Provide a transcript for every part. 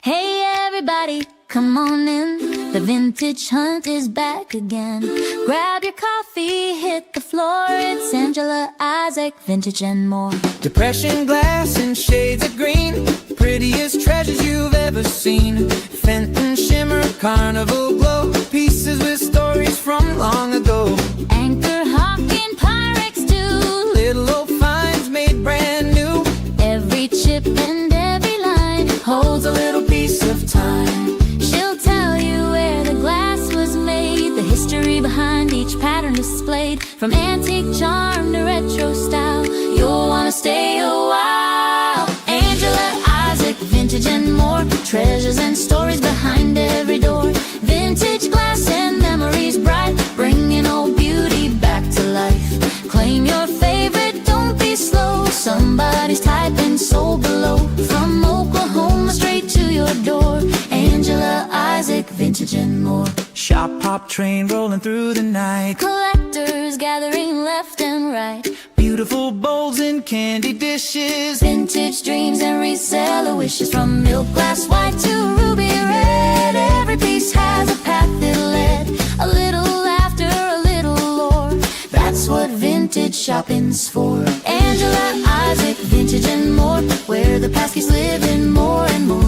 Hey everybody, come on in. The vintage hunt is back again. Grab your coffee, hit the floor. It's Angela, Isaac, vintage and more. Depression glass and shades of green, prettiest treasures you've ever seen. Fenton shimmer, carnival glow, pieces with stories from long ago. Anchor, hawking, Pyrex too. Little old finds made brand new. Every chip and every line holds a little piece of time. She'll tell you where the glass was made, the history behind each pattern displayed. From antique charm to retro style, you'll wanna stay a while. Angela, Isaac, vintage and more. Treasures and stories behind every door. Vintage glass and memories bright, bringing old beauty back to life. Claim your favorite, don't be slow. Somebody's typing sold below. From Oklahoma straight to your door. Angela, Isaac, vintage and more. Shop hop train rolling through the night. Collectors gathering left and right. Beautiful bowls and candy dishes. Vintage dreams and reseller wishes. From milk glass white to ruby red. Every piece has a path it led. A little laughter, a little lore. That's what vintage shopping's for. Angela, Isaac, vintage and more. Where the past keeps living more and more.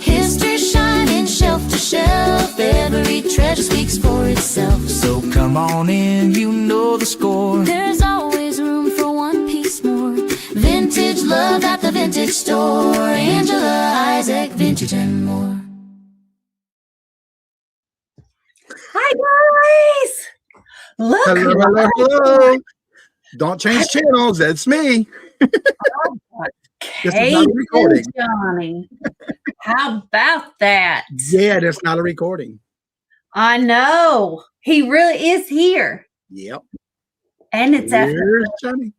History shining shelf to shelf. Every treasure speaks for itself. So come on in, you know the score. There's always room for one piece more. Vintage love at the vintage store. Angela, Isaac, vintage and more. Hi guys! Look, Hello, hello, hello. Don't change channels. That's me. This is not a Kajun recording. Johnny. How about that? Yeah, that's not a recording. I know. He really is here. Yep. And it's after. Here's Johnny.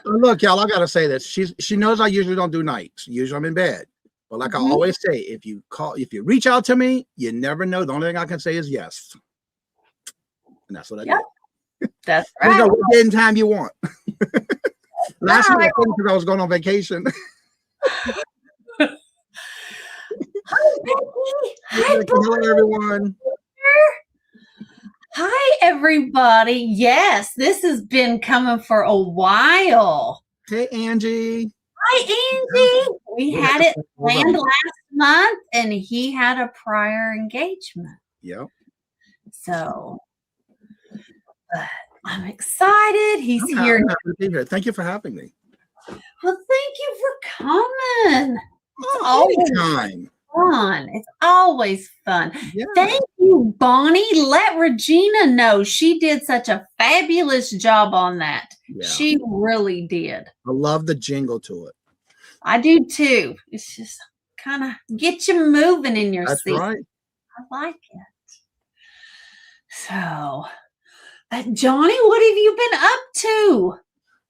Look, y'all, I gotta say this. She knows I usually don't do nights. Usually I'm in bed. But like I always say, if you reach out to me, you never know. The only thing I can say is yes. And that's what I do. That's You right. know what day and time you want. Last week I Right. couldn't because I was going on vacation. Hi, Becky. Hi, Hello, everyone. Hi, everybody. Yes, this has been coming for a while. Hey, Angie. Hi, Angie. We had it planned last month, and he had a prior engagement. Yep. So, but I'm excited. He's I'm here. happy to be here. Thank you for having me. Well, thank you for coming. Oh, anytime. Fun. It's always fun. Yeah. Thank you, Bonnie. Let Regina know she did such a fabulous job on that. Yeah. She really did. I love the jingle to it. I do too. It's just kind of get you moving in your That's seat. right. I like it. So, Johnny, what have you been up to?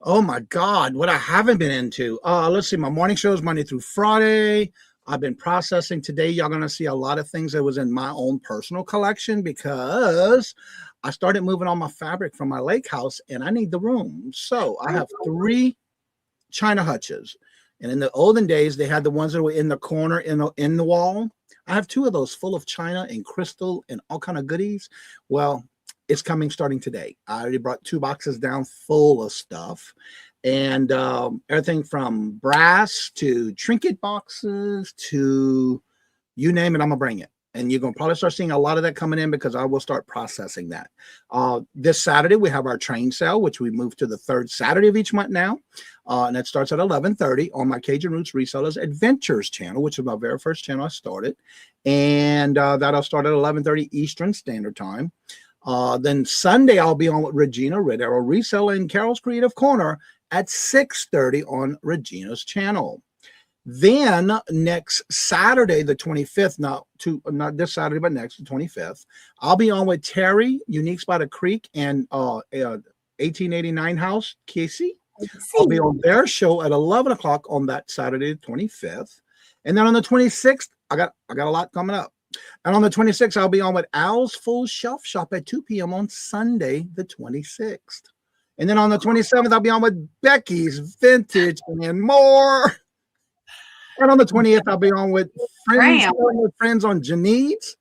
Oh my God, what I haven't been into. Let's see. My morning show is Monday through Friday. I've been processing today. Y'all gonna see a lot of things that was in my own personal collection because I started moving all my fabric from my lake house and I need the room. So I have 3 China hutches. And in the olden days, they had the ones that were in the corner in the wall. I have 2 of those full of china and crystal and all kind of goodies. Well, it's coming starting today. I already brought 2 boxes down full of stuff. And everything from brass to trinket boxes to you name it, I'm going to bring it. And you're going to probably start seeing a lot of that coming in because I will start processing that. This Saturday, we have our train sale, which we moved to the 3rd Saturday of each month now. And it starts at 11:30 on my Cajun Roots Resellers Adventures channel, which is my very first channel I started. And that'll start at 11:30 Eastern Standard Time. Then Sunday, I'll be on with Regina Red Arrow Reseller in Carol's Creative Corner at 6:30 on Regina's channel. Then next Saturday, the 25th, not this Saturday, but next, the 25th, I'll be on with Terry, Uniques by the Creek, and 1889 House, Casey. I'll be on their show at 11 o'clock on that Saturday, the 25th. And then on the 26th, I got a lot coming up. And on the 26th, I'll be on with Al's Full Shelf Shop at 2 p.m. on Sunday, the 26th. And then on the 27th, I'll be on with Becky's Vintage and More. And on the 20th, I'll be on with Ram. friends on Janine's.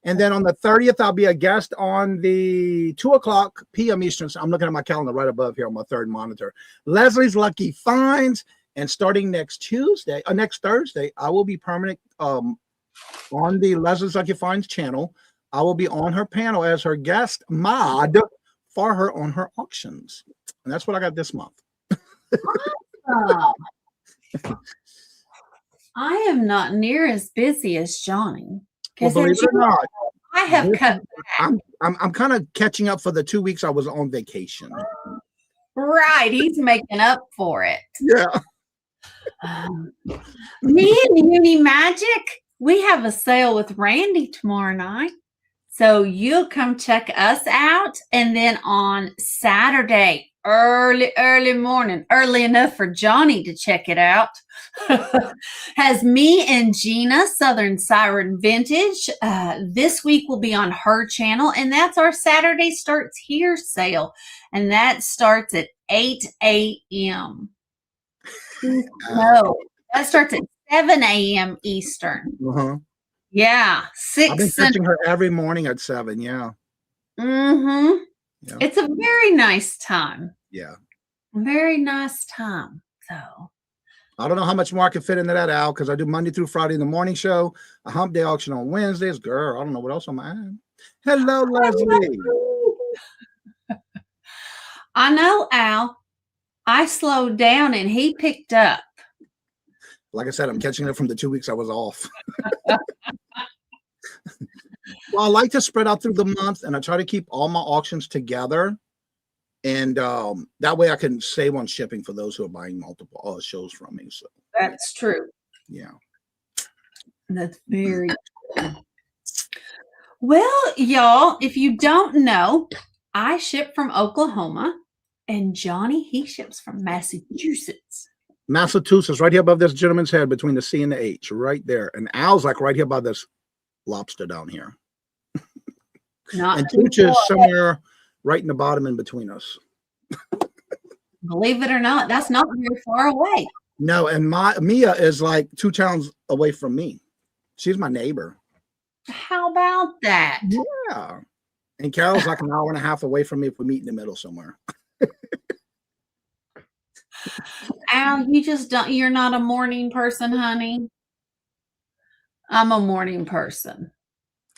And then on the 30th, I'll be a guest on the 2:00 p.m. Eastern. I'm looking at my calendar right above here on my third monitor. Leslie's Lucky Finds. And starting next Thursday, I will be permanent on the Leslie's Lucky Finds channel. I will be on her panel as her guest mod for her on her auctions. And that's what I got this month. Awesome. I am not near as busy as Johnny. Well, believe it or not, I have cut back. I'm kind of catching up for the 2 weeks I was on vacation. Right. He's making up for it. Yeah. Me and Uni Magic, we have a sale with Randy tomorrow night. So you'll come check us out. And then on Saturday, early morning, early enough for Johnny to check it out, has me and Gina, Southern Siren Vintage. This week will be on her channel. And that's our Saturday Starts Here sale. And that starts at 8 a.m. No, that starts at 7 a.m. Eastern. Uh-huh. Yeah, I've been catching her every morning at 7. Yeah. Mm-hmm. Yeah. It's a very nice time. Yeah. Very nice time. So I don't know how much more I can fit into that, Al, because I do Monday through Friday in the morning show, a hump day auction on Wednesdays. Girl, I don't know what else I'm at. Hello, Leslie. I know, Al. I slowed down and he picked up. Like I said, I'm catching it from the 2 weeks I was off. Well, I like to spread out through the month, and I try to keep all my auctions together. And that way I can save on shipping for those who are buying multiple shows from me. So That's true. yeah. That's very true. Well, y'all, if you don't know, I ship from Oklahoma, and Johnny, he ships from Massachusetts. Massachusetts, right here above this gentleman's head, between the C and the H, right there. And Al's like right here by this lobster down here. Not And too Tooch is far. somewhere right in the bottom in between us. Believe it or not, that's not very far away. No, and Mia is like 2 towns away from me. She's my neighbor. How about that? Yeah. And Carol's like an hour and a half away from me if we meet in the middle somewhere. Al, you just don't, you're not a morning person, honey. I'm a morning person.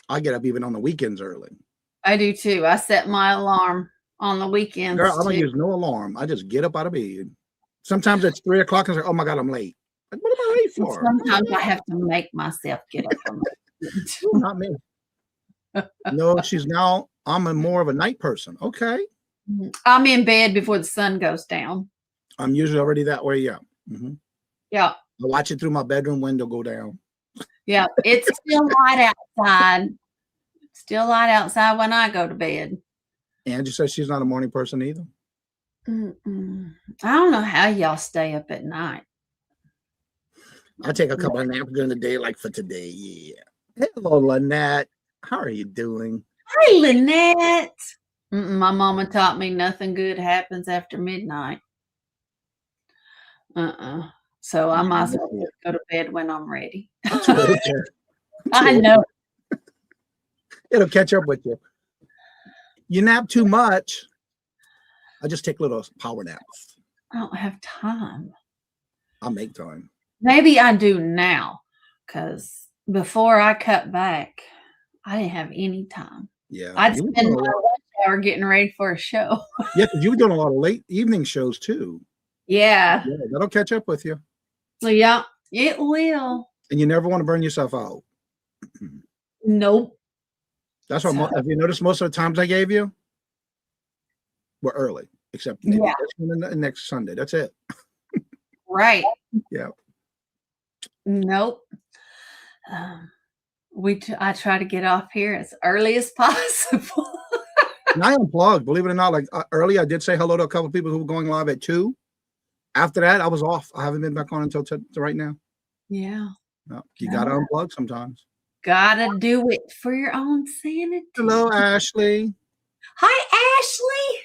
I get up even on the weekends early. I do too. I set my alarm on the weekends. Girl, I don't too. use no alarm. I just get up out of bed. Sometimes it's 3 o'clock and I say, oh my God, I'm late. Like, what am I late for? Sometimes I have to make myself get up from my bed. Not me. No, I'm more of a night person. Okay. I'm in bed before the sun goes down. I'm usually already that way. Yeah. Mm-hmm. Yeah. I watch it through my bedroom window go down. Yeah. It's still light outside. Still light outside when I go to bed. Angie says she's not a morning person either. Mm-mm. I don't know how y'all stay up at night. I take a couple of naps during the day, like for today. Yeah. Hello, Lynette. How are you doing? Hi, Lynette. My mama taught me nothing good happens after midnight. So I might as well go to bed when I'm ready. I know. It'll catch up with you. You nap too much. I just take little power naps. I don't have time. I'll make time. Maybe I do now, because before I cut back, I didn't have any time. Yeah. I'd spend my lunch hour getting ready for a show. Yeah, because you were doing a lot of late evening shows too. Yeah. Yeah, that'll catch up with you. So yeah, it will. And you never want to burn yourself out. Nope. That's why, have you noticed most of the times I gave you were early, except maybe this one and next Sunday. That's it. Right. Yeah. Nope. I try to get off here as early as possible. And I unplugged, believe it or not. Like early, I did say hello to a couple of people who were going live at 2. After that, I was off. I haven't been back on until right now. Yeah. No, you got to unplug sometimes. Gotta do it for your own sanity. Hello, Ashley. Hi, Ashley.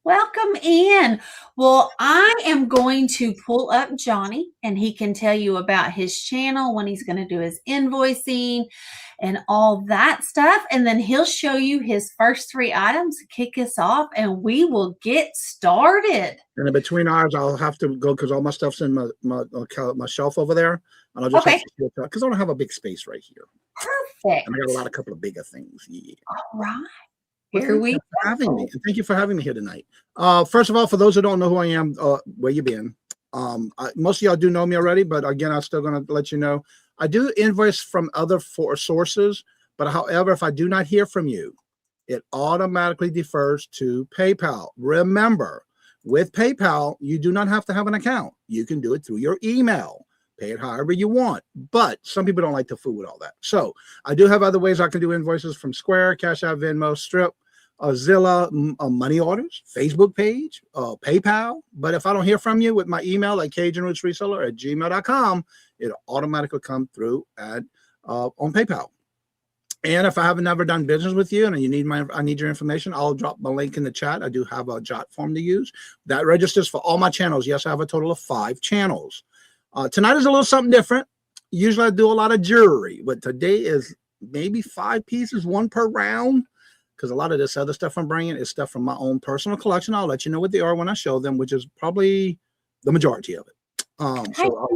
Welcome in. Well, I am going to pull up Johnny and he can tell you about his channel, when he's going to do his invoicing and all that stuff. And then he'll show you his first 3 items to kick us off and we will get started. And in between ours, I'll have to go because all my stuff's in my shelf over there. And I'll just have to because I don't have a big space right here. Perfect. And I got a couple of bigger things. Yeah. All right. Well, Here we go. Having me. And thank you for having me here tonight. First of all, for those who don't know who I am, where you been? Most of y'all do know me already, but again, I'm still going to let you know. I do invoice from other sources, but however, if I do not hear from you, it automatically defers to PayPal. Remember, with PayPal, you do not have to have an account. You can do it through your email. Pay it however you want, but some people don't like to fool with all that. So I do have other ways I can do invoices from Square, Cash App, Venmo, Strip, Zilla, money orders, Facebook page, PayPal. But if I don't hear from you with my email, like CajunRootsReseller@gmail.com, it'll automatically come through on PayPal. And if I haven't ever done business with you and I need your information, I'll drop my link in the chat. I do have a jot form to use that registers for all my channels. Yes, I have a total of 5 channels. Tonight is a little something different. Usually I do a lot of jewelry, but today is maybe 5 pieces, 1 per round, because a lot of this other stuff I'm bringing is stuff from my own personal collection. I'll let you know what they are when I show them, which is probably the majority of it. So I'll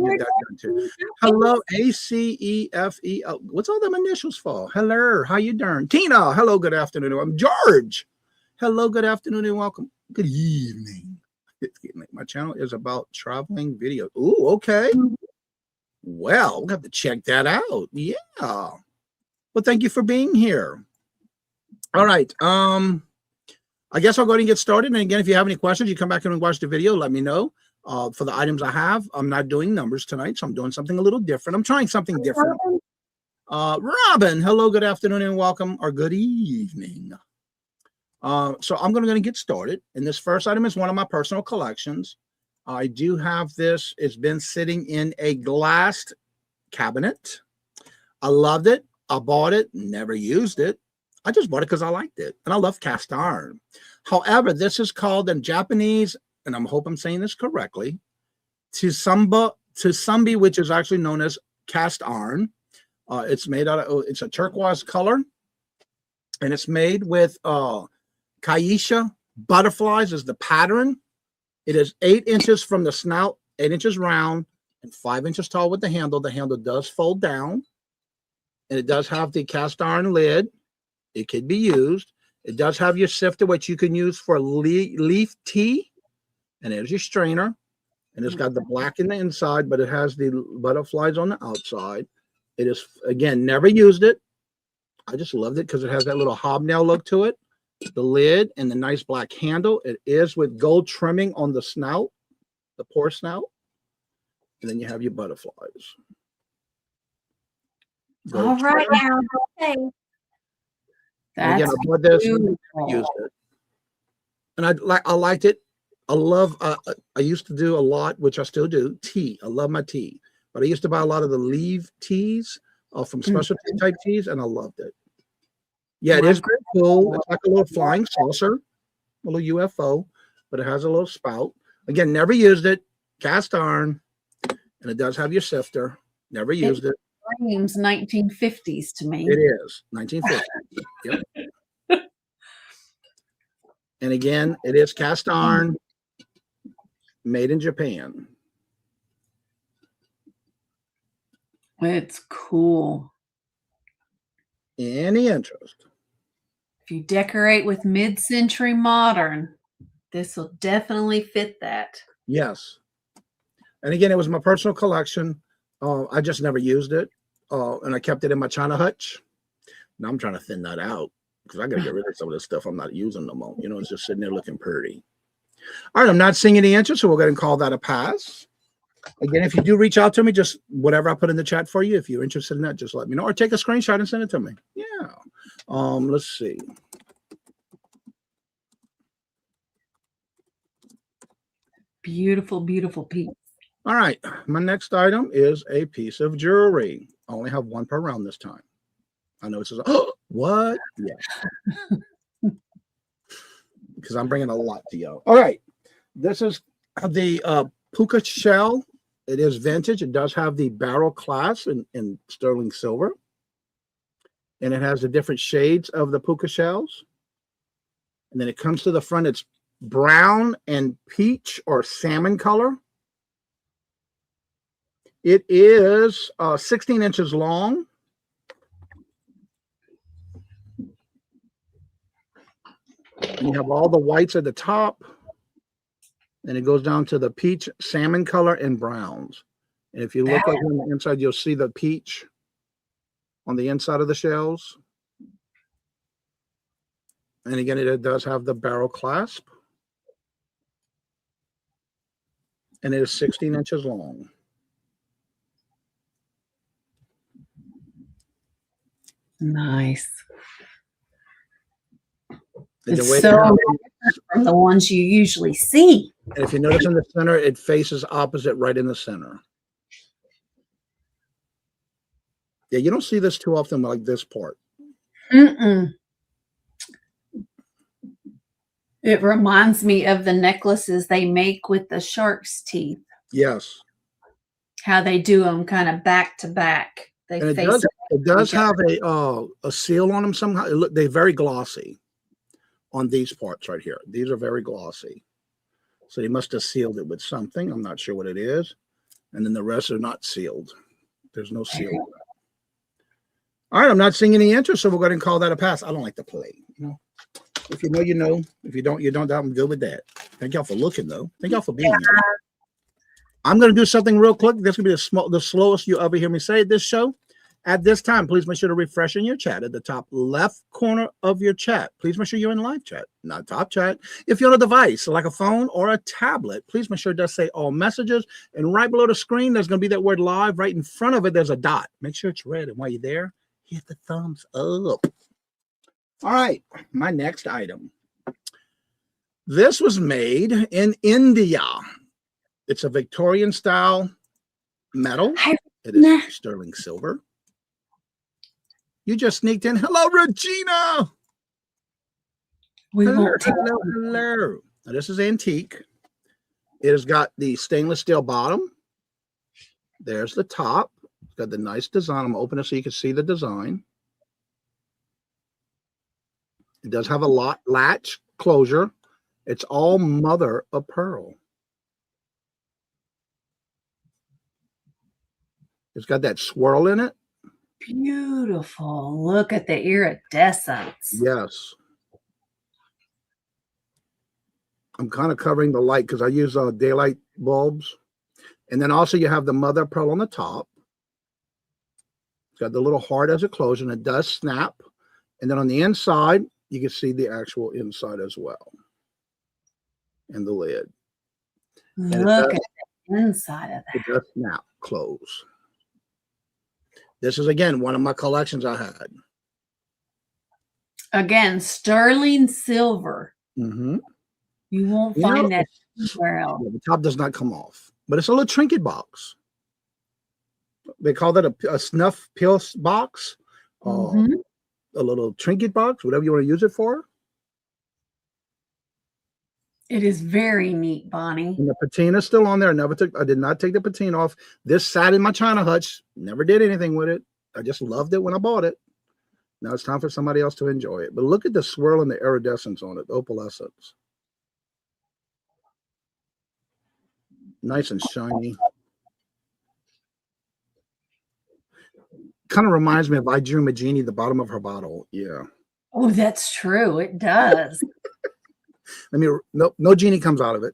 get that done too. Hello, ACEFE. What's all them initials for? Hello, how you doing? Tina, hello, good afternoon. I'm George. Hello, good afternoon and welcome. Good evening. My channel is about traveling videos. Ooh, okay. Well, we'll have to check that out. Yeah. Well, thank you for being here. All right. I guess I'll go ahead and get started. And again, if you have any questions, you come back and watch the video. Let me know. For the items I have, I'm not doing numbers tonight, so I'm doing something a little different. I'm trying something different. Robin, hello, good afternoon and welcome, or good evening. So I'm going to get started. And this first item is one of my personal collections. I do have this. It's been sitting in a glass cabinet. I loved it. I bought it, never used it. I just bought it because I liked it. And I love cast iron. However, this is called in Japanese, and I hope I'm saying this correctly, Tsusambi, which is actually known as cast iron. It's made out of, it's a turquoise color. And it's made with Kaisha butterflies is the pattern. It is 8 inches from the snout, 8 inches round, and 5 inches tall with the handle. The handle does fold down, and it does have the cast iron lid. It could be used. It does have your sifter, which you can use for leaf tea, and there's your strainer. And it's got the black in the inside, but it has the butterflies on the outside. It is, again, never used it. I just loved it because it has that little hobnail look to it. The lid and the nice black handle. It is with gold trimming on the snout, the pour snout. And then you have your butterflies. All right, now. Okay. That's again, I bought this and used it. And I liked it. I love, I used to do a lot, which I still do, tea. I love my tea. But I used to buy a lot of the leaf teas from specialty type teas, and I loved it. Yeah, it is very cool. It's like a little flying saucer, a little UFO, but it has a little spout. Again, never used it. Cast iron, and it does have your sifter. Never used it. Screams 1950s to me. It is 1950s. Yep. And again, it is cast iron, made in Japan. It's cool. Any interest? If you decorate with mid-century modern, this will definitely fit that. Yes. And again, it was my personal collection. I just never used it. And I kept it in my China hutch. Now I'm trying to thin that out because I got to get rid of some of this stuff I'm not using no more. You know, it's just sitting there looking pretty. All right, I'm not seeing any interest, so we're going to call that a pass. Again, if you do reach out to me, just whatever I put in the chat for you, if you're interested in that, just let me know or take a screenshot and send it to me. Yeah. Let's see. Beautiful, beautiful piece. All right. My next item is a piece of jewelry. I only have one per round this time. I know it says, oh, what? Yeah. because I'm bringing a lot to you. All right. This is the puka shell. It is vintage. It does have the barrel clasp in sterling silver. And it has the different shades of the puka shells. And then it comes to the front. It's brown and peach or salmon color. It is 16 inches long. And you have all the whites at the top. And it goes down to the peach, salmon color, and browns. And if you look over on the inside, you'll see the peach on the inside of the shells. And again, it does have the barrel clasp. And it is 16 inches long. Nice. And It's so different from the ones you usually see. and if you notice in the center, it faces opposite right in the center. Yeah, you don't see this too often like this part. Mm-mm. It reminds me of the necklaces they make with the shark's teeth. Yes. How they do them kind of back to back. They And face it does have a seal on them somehow. They're very glossy on these parts right here. These are very glossy. So they must have sealed it with something. I'm not sure what it is. And then the rest are not sealed. There's no seal. All right, I'm not seeing any interest, so we're going to call that a pass. I don't like to play. You know, if you know, you know. If you don't, you don't. I'm good with that. Thank y'all for looking, though. Thank y'all for being here. I'm going to do something real quick. This will be the slowest you ever hear me say this show. At this time, please make sure to refresh in your chat at the top left corner of your chat. Please make sure you're in live chat, not top chat. If you're on a device like a phone or a tablet, please make sure it does say all messages. And right below the screen, there's going to be that word live. Right in front of it, there's a dot. Make sure it's red. And while you're there, hit the thumbs up. All right, my next item. This was made in India. It's a Victorian style metal. It is sterling silver. You just sneaked in. Hello, Regina. Hello. Now, this is antique. It has got the stainless steel bottom. There's the top. It's got the nice design. I'm going to open it so you can see the design. It does have a latch closure. It's all mother of pearl. It's got that swirl in it. beautiful. Look at the iridescence. Yes. I'm kind of covering the light because I use daylight bulbs. And then also you have the mother of pearl on the top. It's got the little heart as a close, and it does snap. And then on the inside, you can see the actual inside as well. And the lid. And Look at the inside of that. It does snap close. This is, again, one of my collections I had. Again, sterling silver. Mm-hmm. You won't find that anywhere else. Yeah, the top does not come off, but it's a little trinket box. They call that a snuff pill box, a little trinket box, whatever you want to use it for. It is very neat, Bonnie. And the patina is still on there. I did not take the patina off. This sat in my china hutch. Never did anything with it. I just loved it when I bought it. Now it's time for somebody else to enjoy it. But look at the swirl and the iridescence on it, the opalescence. Nice and shiny. Kind of reminds me of I Drew Magini, the bottom of her bottle. Yeah. Oh, that's true. It does. No genie comes out of it.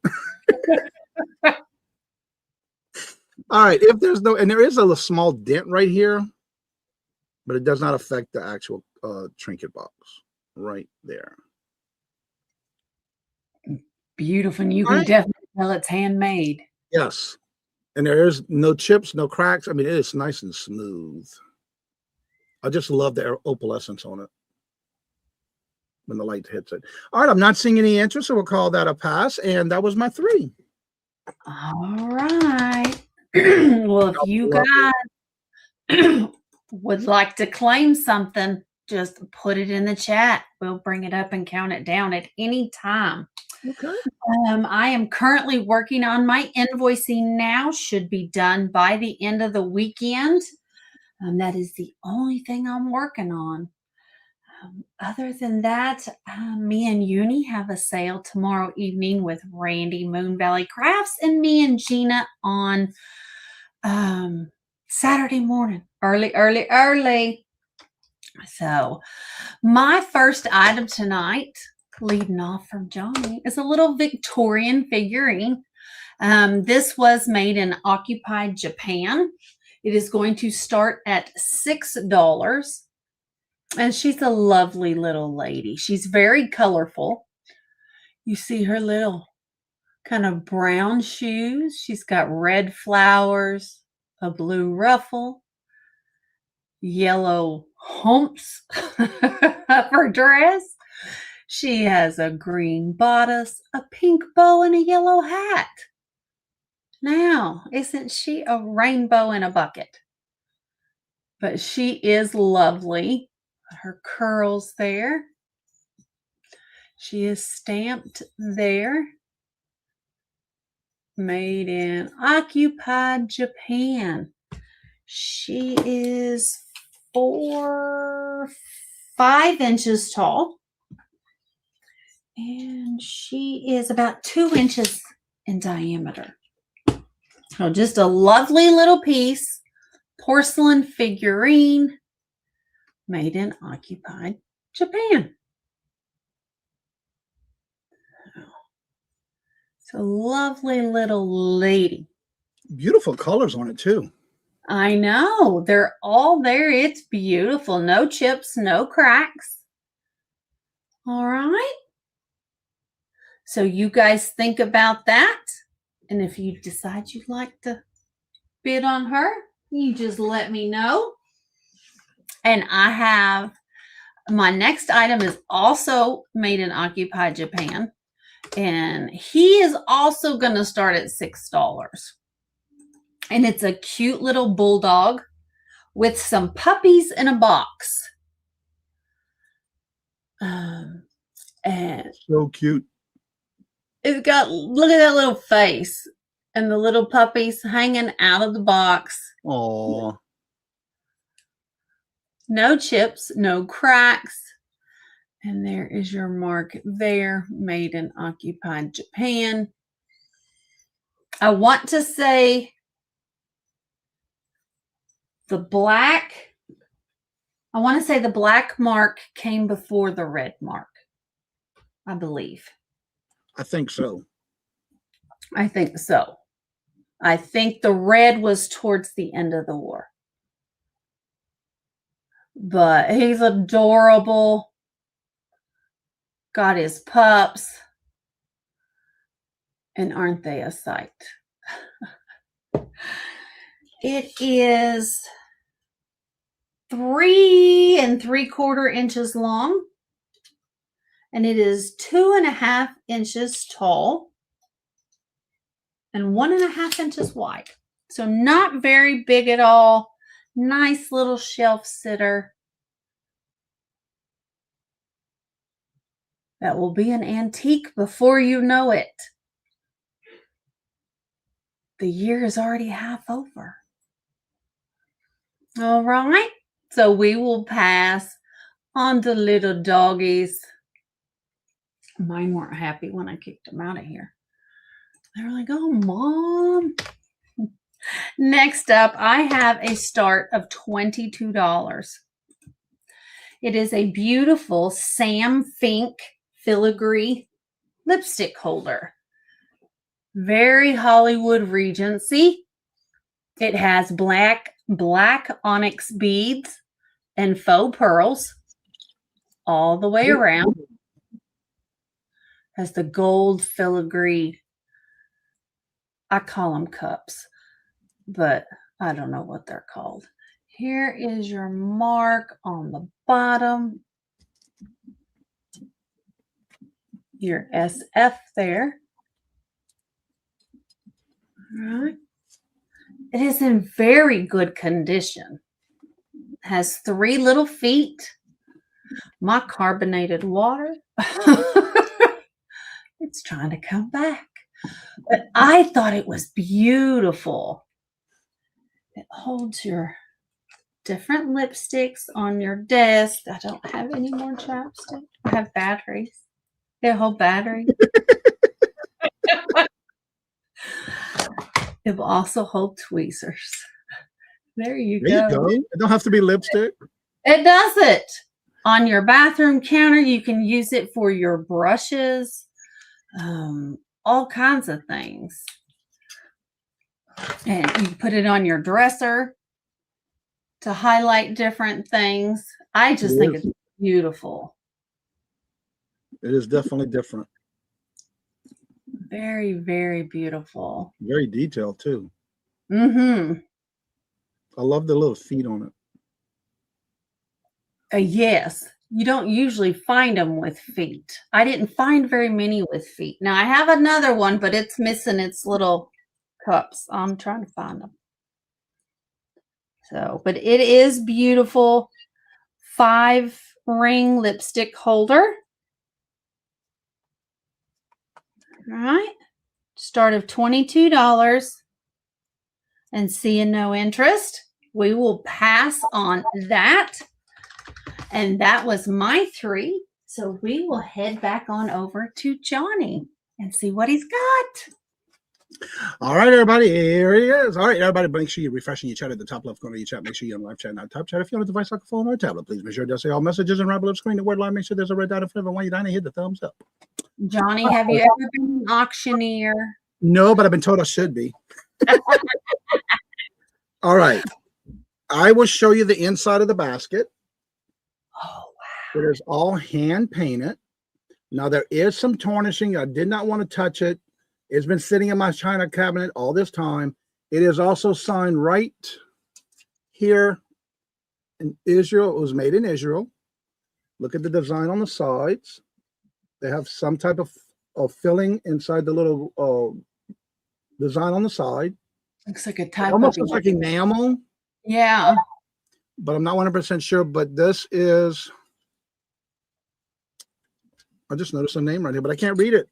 All right. If there's and there is a small dent right here, but it does not affect the actual trinket box right there. Beautiful. And you can definitely tell it's handmade. Yes. And there is no chips, no cracks. I mean, it is nice and smooth. I just love the opalescence on it when the light hits it. All right, I'm not seeing any interest, so we'll call that a pass. And that was my 3. All right. Well, if you guys would like to claim something, just put it in the chat. We'll bring it up and count it down at any time. Okay. I am currently working on my invoicing now. Should be done by the end of the weekend. That is the only thing I'm working on. Other than that, me and Uni have a sale tomorrow evening with Randy, Moon Valley Crafts, and me and Gina on Saturday morning, early. So my first item tonight, leading off from Johnny, is a little Victorian figurine. This was made in occupied Japan. It is going to start at $6. And she's a lovely little lady. She's very colorful. You see her little kind of brown shoes. She's got red flowers, a blue ruffle, yellow humps of her dress. She has a green bodice, a pink bow, and a yellow hat. Now, isn't she a rainbow in a bucket? But she is lovely. Her curls there. She is stamped there. Made in occupied Japan. She is 5 inches tall. And she is about 2 inches in diameter. So just a lovely little piece. Porcelain figurine. Made in occupied Japan. It's a lovely little lady. Beautiful colors on it too. I know. They're all there. It's beautiful. No chips, no cracks. All right. So you guys think about that. And if you decide you'd like to bid on her, you just let me know. And I have my next item is also made in occupied Japan. And he is also going to start at $6. And it's a cute little bulldog with some puppies in a box. And So cute. it's got, look at that little face and the little puppies hanging out of the box. Oh. No chips, no cracks. And there is your mark there, made in occupied Japan. I want to say the black mark came before the red mark, I believe. I think so. I think so. I think the red was towards the end of the war. But he's adorable. Got his pups. And aren't they a sight? It is 3 3/4 inches long. And it is 2.5 inches tall. And 1.5 inches wide. So not very big at all. Nice little shelf sitter. That will be an antique before you know it. The year is already half over. All right. So we will pass on the little doggies. Mine weren't happy when I kicked them out of here. They were like, oh, Mom. Next up, I have a start of $22. It is a beautiful Sam Fink filigree lipstick holder. Very Hollywood Regency. It has black onyx beads and faux pearls all the way around. Has the gold filigree. I call them cups, but I don't know what they're called. Here is your mark on the bottom. Your SF there. All right. It is in very good condition. Has 3 little feet, My carbonated water. It's trying to come back. But I thought it was beautiful. It holds your different lipsticks on your desk. I don't have any more chapstick. I have batteries. They hold batteries. It will also hold tweezers. There you There go. you go. It don't have to be lipstick. It does it. On your bathroom counter, you can use it for your brushes, all kinds of things. And you put it on your dresser to highlight different things. I just think it's beautiful. It is definitely different. Very, very beautiful. Very detailed too. Mm-hmm. I love the little feet on it. Yes. You don't usually find them with feet. I didn't find very many with feet. Now I have another one, but it's missing its little cups. I'm trying to find them. So, but it is beautiful. 5-ring lipstick holder. All right. Start of $22 and seeing no interest. We will pass on that. And that was my 3. So we will head back on over to Johnny and see what he's got. All right, everybody, here he is. All right, everybody, make sure you're refreshing your chat at the top left corner of your chat. Make sure you're on live chat, not top chat. If you're on a device like a phone or a tablet, please make sure to say all messages and wrap it up screen. The word line, make sure there's a red dot in front of it. When you're done, hit the thumbs up. Johnny, have you ever been an auctioneer? No, but I've been told I should be. All right. I will show you the inside of the basket. Oh, wow. It is all hand painted. Now, there is some tarnishing. I did not want to touch it. It's been sitting in my china cabinet all this time. It is also signed right here in Israel. It was made in Israel. Look at the design on the sides. They have some type of filling inside the little design on the side. Looks like a type Almost of looks like enamel, yeah. but I'm not 100% sure. But this is, I just noticed a name right here, but I can't read it.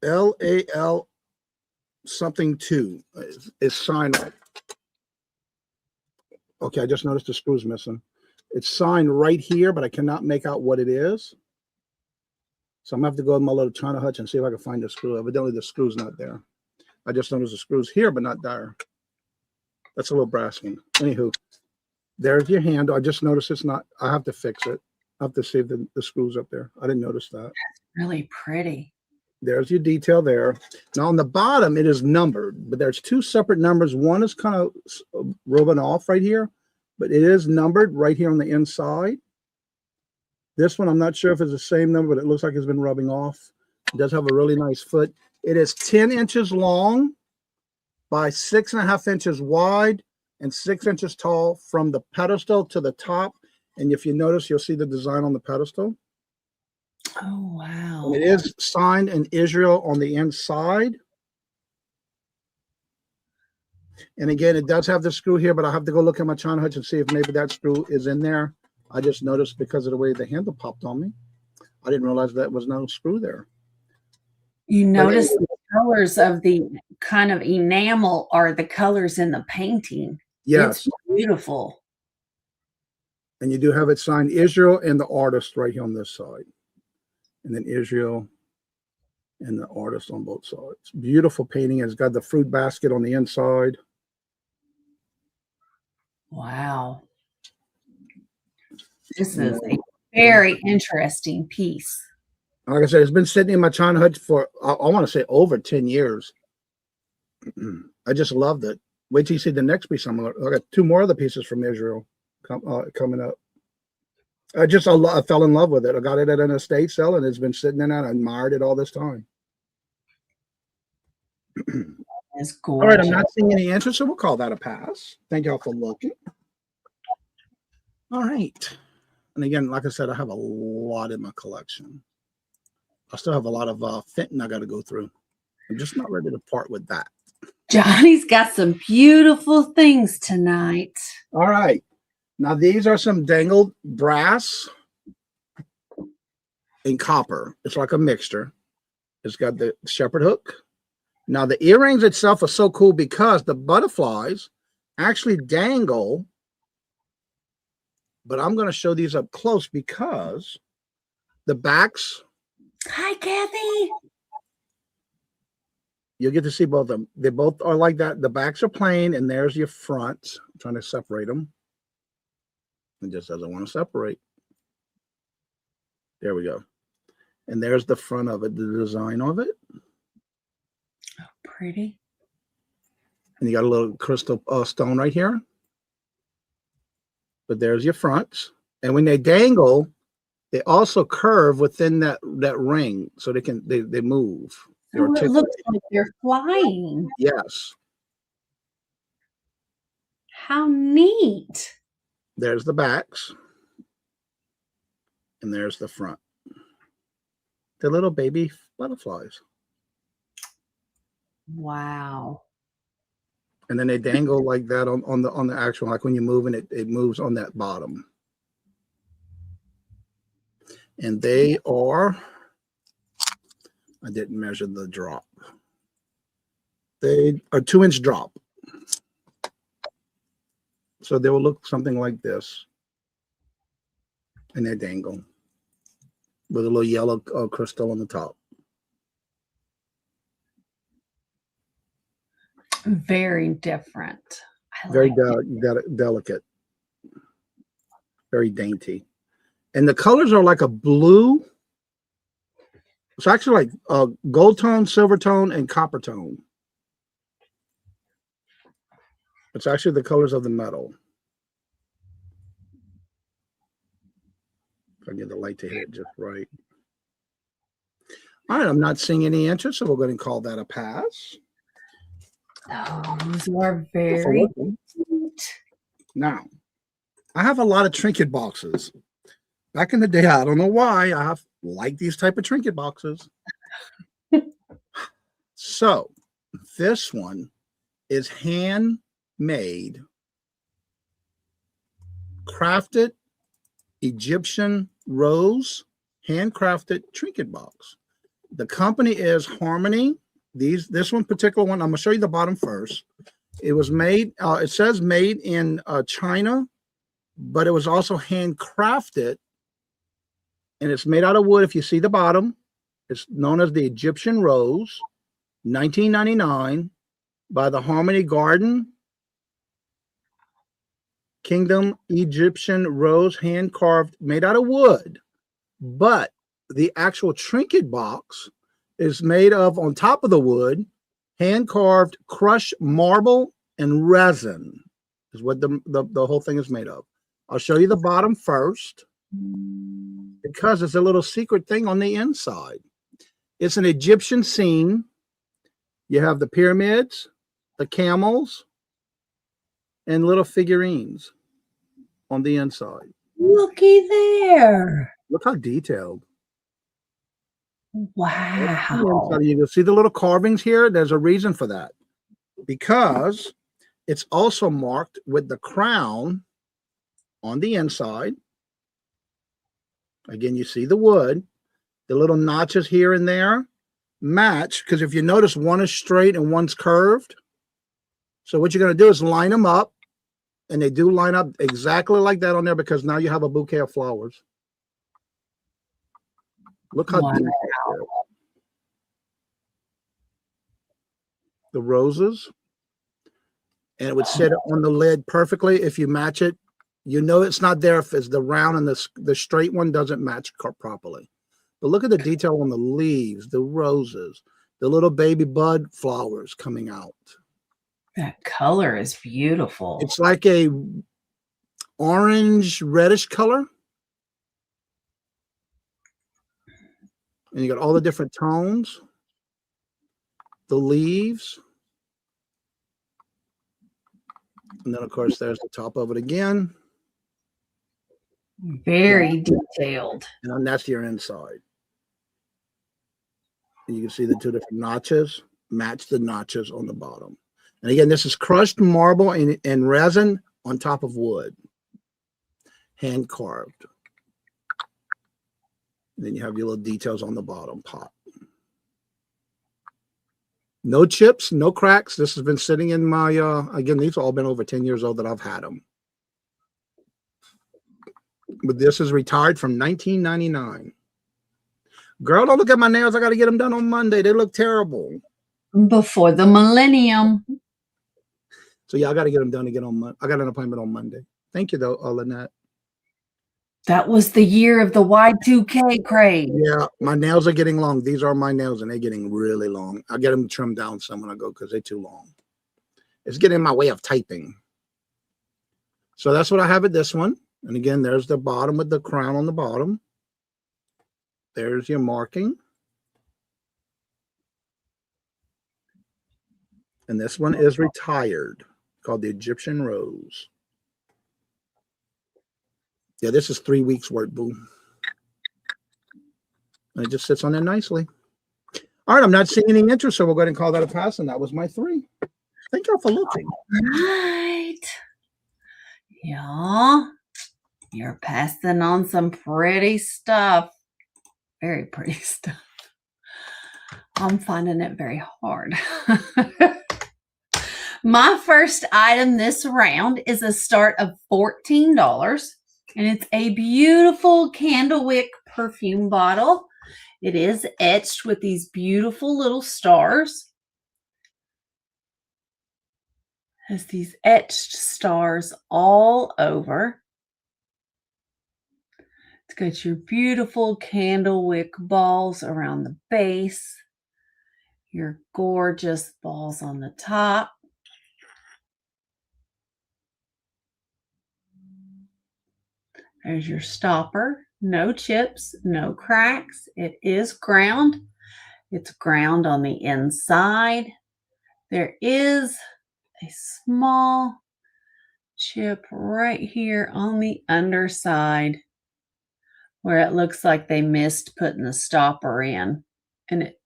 LAL something 2 is signed right. Okay, I just noticed the screw's missing. It's signed right here, but I cannot make out what it is. So I'm gonna have to go in my little china hutch and see if I can find the screw. Evidently the screw's not there. I just noticed the screw's here, but not there. That's a little brass one. Anywho, there's your handle. I just noticed it's not, I have to fix it. I have to see if the screw's up there. I didn't notice that. That's really pretty. There's your detail there. Now on the bottom, it is numbered, but there's 2 separate numbers. One is kind of rubbing off right here, but it is numbered right here on the inside. This one, I'm not sure if it's the same number, but it looks like it's been rubbing off. It does have a really nice foot. It is 10 inches long by 6.5 inches wide and 6 inches tall from the pedestal to the top. And if you notice, you'll see the design on the pedestal. Oh, wow. And it is signed in Israel on the inside. And again, it does have the screw here, but I'll have to go look at my china hutch and see if maybe that screw is in there. I just noticed because of the way the handle popped on me. I didn't realize that was no screw there. You notice the colors of the kind of enamel are the colors in the painting. Yes. It's beautiful. And you do have it signed Israel and the artist right here on this side. And then Israel and the artist on both sides. Beautiful painting. It's got the fruit basket on the inside. Wow. This is a very interesting piece. Like I said, it's been sitting in my china hutch for, I want to say, over 10 years. I just loved it. Wait till you see the next piece. I got 2 more other pieces from Israel coming up. I fell in love with it. I got it at an estate sale, and it's been sitting in it. I admired it all this time. It's gorgeous. All right, I'm not seeing any interest, so we'll call that a pass. Thank y'all for looking. All right. And again, like I said, I have a lot in my collection. I still have a lot of Fenton I got to go through. I'm just not ready to part with that. Johnny's got some beautiful things tonight. All right. Now these are some dangled brass and copper. It's like a mixture. It's got the shepherd hook. Now the earrings itself are so cool because the butterflies actually dangle. But I'm going to show these up close because the backs. Hi, Kathy. You'll get to see both of them. They both are like that. The backs are plain, and there's your front. I'm trying to separate them. It just doesn't want to separate. There we go. And there's the front of it, the design of it. Oh, pretty. And you got a little crystal stone right here. But there's your fronts. And when they dangle, they also curve within that ring, so they move. Oh, it looks like they're flying. Yes. How neat. There's the backs. And there's the front. The little baby butterflies. Wow. And then they dangle like that on the actual, like when you move and it moves on that bottom. And they are, I didn't measure the drop. They are 2-inch drop. So they will look something like this. And they dangle with a little yellow crystal on the top. Very different. Very delicate. Very dainty. And the colors are like a blue. It's actually like gold tone, silver tone, and copper tone. It's actually the colors of the metal. If I get the light to hit it just right. All right, I'm not seeing any interest, so we're going to call that a pass. Those are very cute. Now, I have a lot of trinket boxes. Back in the day, I don't know why, I have liked these type of trinket boxes. So, this one is handmade, crafted Egyptian rose, handcrafted trinket box. The company is Harmony. This one particular one, I'm gonna show you the bottom first. It was made, it says made in China, but it was also handcrafted, and it's made out of wood. If you see the bottom, it's known as the Egyptian Rose, 1999, by the Harmony Garden Kingdom Egyptian Rose, hand carved, made out of wood. But the actual trinket box is made of, on top of the wood, hand carved crushed marble and resin is what the whole thing is made of. I'll show you the bottom first because it's a little secret thing on the inside. It's an Egyptian scene. You have the pyramids, the camels, and little figurines on the inside. Looky there. Look how detailed. Wow. So you can see the little carvings here. There's a reason for that. Because it's also marked with the crown on the inside. Again, you see the wood. The little notches here and there match, because if you notice, one is straight and one's curved. So what you're going to do is line them up, and they do line up exactly like that on there, because now you have a bouquet of flowers. Look how deep the roses, and it would sit on the lid perfectly if you match it. You know it's not there if it's the round and the straight one doesn't match properly. But look at the detail on the leaves, the roses, the little baby bud flowers coming out. That color is beautiful. It's like a orange reddish color. And you got all the different tones, the leaves. And then, of course, there's the top of it again. Very detailed. And then that's your inside. And you can see the two different notches, match the notches on the bottom. And again, this is crushed marble and resin on top of wood. hand carved. Then you have your little details on the bottom pot. No chips, no cracks. This has been sitting in my, again, these have all been over 10 years old that I've had them. But this is retired from 1999. Girl, don't look at my nails. I got to get them done on Monday. They look terrible. Before the millennium. So, yeah, I got to get them done again on Monday. I got an appointment on Monday. Thank you, though, Lynette. That was the year of the Y2K craze. Yeah, my nails are getting long. These are my nails, and they're getting really long. I'll get them trimmed down some when I go because they're too long. It's getting in my way of typing. So that's what I have at this one. And again, there's the bottom with the crown on the bottom. There's your marking. And this one is retired, called the Egyptian Rose. Yeah, this is 3 weeks work, boo. And it just sits on there nicely. All right, I'm not seeing any interest, so we'll go ahead and call that a pass. And that was my 3. Thank y'all for looking. Right. Yeah. You're passing on some pretty stuff. Very pretty stuff. I'm finding it very hard. My first item this round is a start of $14. And it's a beautiful candlewick perfume bottle. It is etched with these beautiful little stars. Has these etched stars all over. It's got your beautiful candlewick balls around the base. Your gorgeous balls on the top. There's your stopper. No chips, no cracks. It is ground. It's ground on the inside. There is a small chip right here on the underside where it looks like they missed putting the stopper in. And it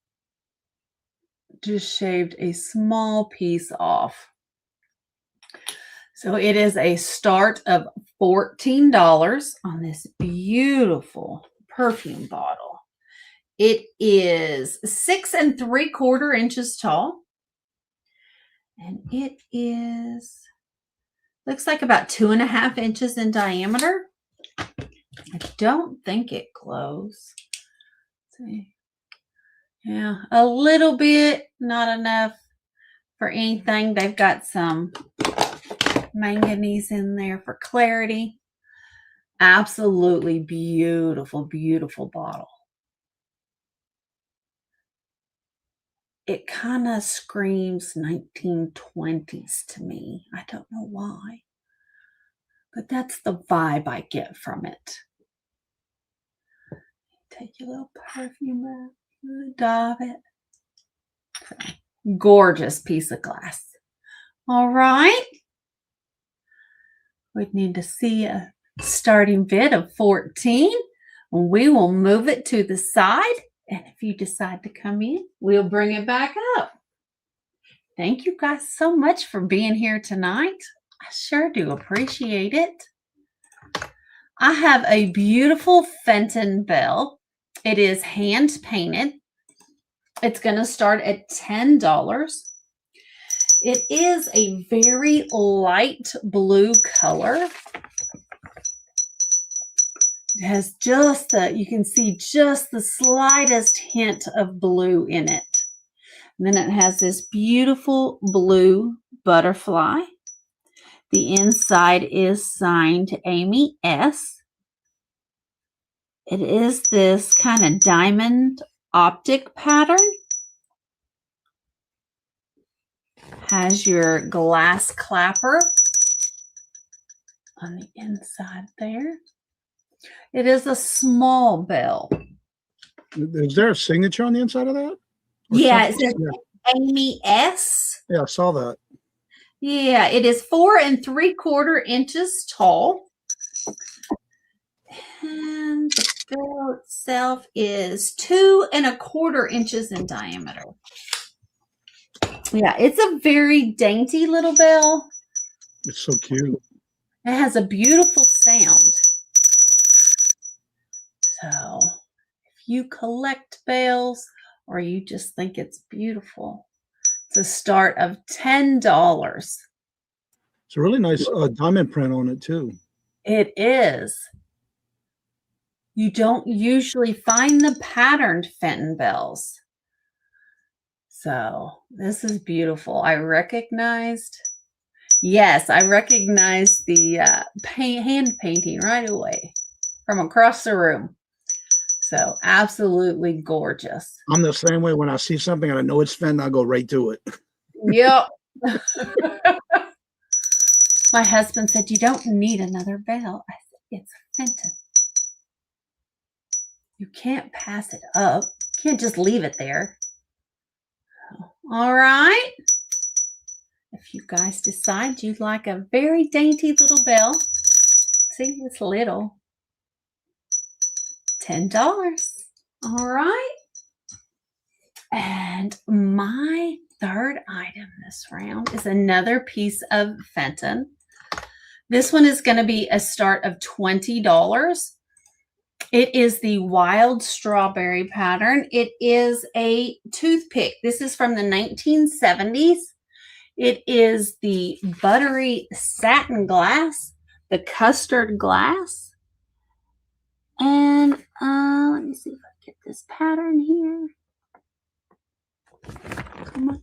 just shaved a small piece off. So it is a start of $14 on this beautiful perfume bottle. It is 6 3/4 inches tall. And it is, looks like about 2.5 inches in diameter. I don't think it glows. Let's see. Yeah, a little bit, not enough for anything. They've got some manganese in there for clarity. Absolutely beautiful, beautiful bottle. It kind of screams 1920s to me. I don't know why, but that's the vibe I get from it. Take your little perfume out, dab it. So, gorgeous piece of glass. All right. We need to see a starting bid of 14. We will move it to the side. And if you decide to come in, we'll bring it back up. Thank you guys so much for being here tonight. I sure do appreciate it. I have a beautiful Fenton bell. It is hand painted. It's going to start at $10. It is a very light blue color. It has just the, you can see just the slightest hint of blue in it. And then it has this beautiful blue butterfly. The inside is signed Amy S. It is this kind of diamond optic pattern. Has your glass clapper on the inside there. It is a small bell. Is there a signature on the inside of that? Yeah, it says Amy S. Yeah, I saw that. Yeah, it is 4 3/4 inches tall. And the bell itself is 2 1/4 inches in diameter. Yeah, it's a very dainty little bell. It's so cute. It has a beautiful sound. you collect bells or you just think it's beautiful. It's a start of $10. It's a really nice diamond print on it too. It is. You don't usually find the patterned Fenton bells. So this is beautiful. I recognized the hand painting right away from across the room. So absolutely gorgeous. I'm the same way when I see something and I know it's Fenton, I go right to it. Yep. My husband said, you don't need another bell. I said, it's Fenton. You can't pass it up. You can't just leave it there. All right. If you guys decide you'd like a very dainty little bell, see, it's little. $10. All right. And my third item this round is another piece of Fenton. This one is going to be a start of $20. It is the wild strawberry pattern. It is a toothpick. This is from the 1970s. It is the buttery satin glass, the custard glass. And let me see if I get this pattern here. Come on.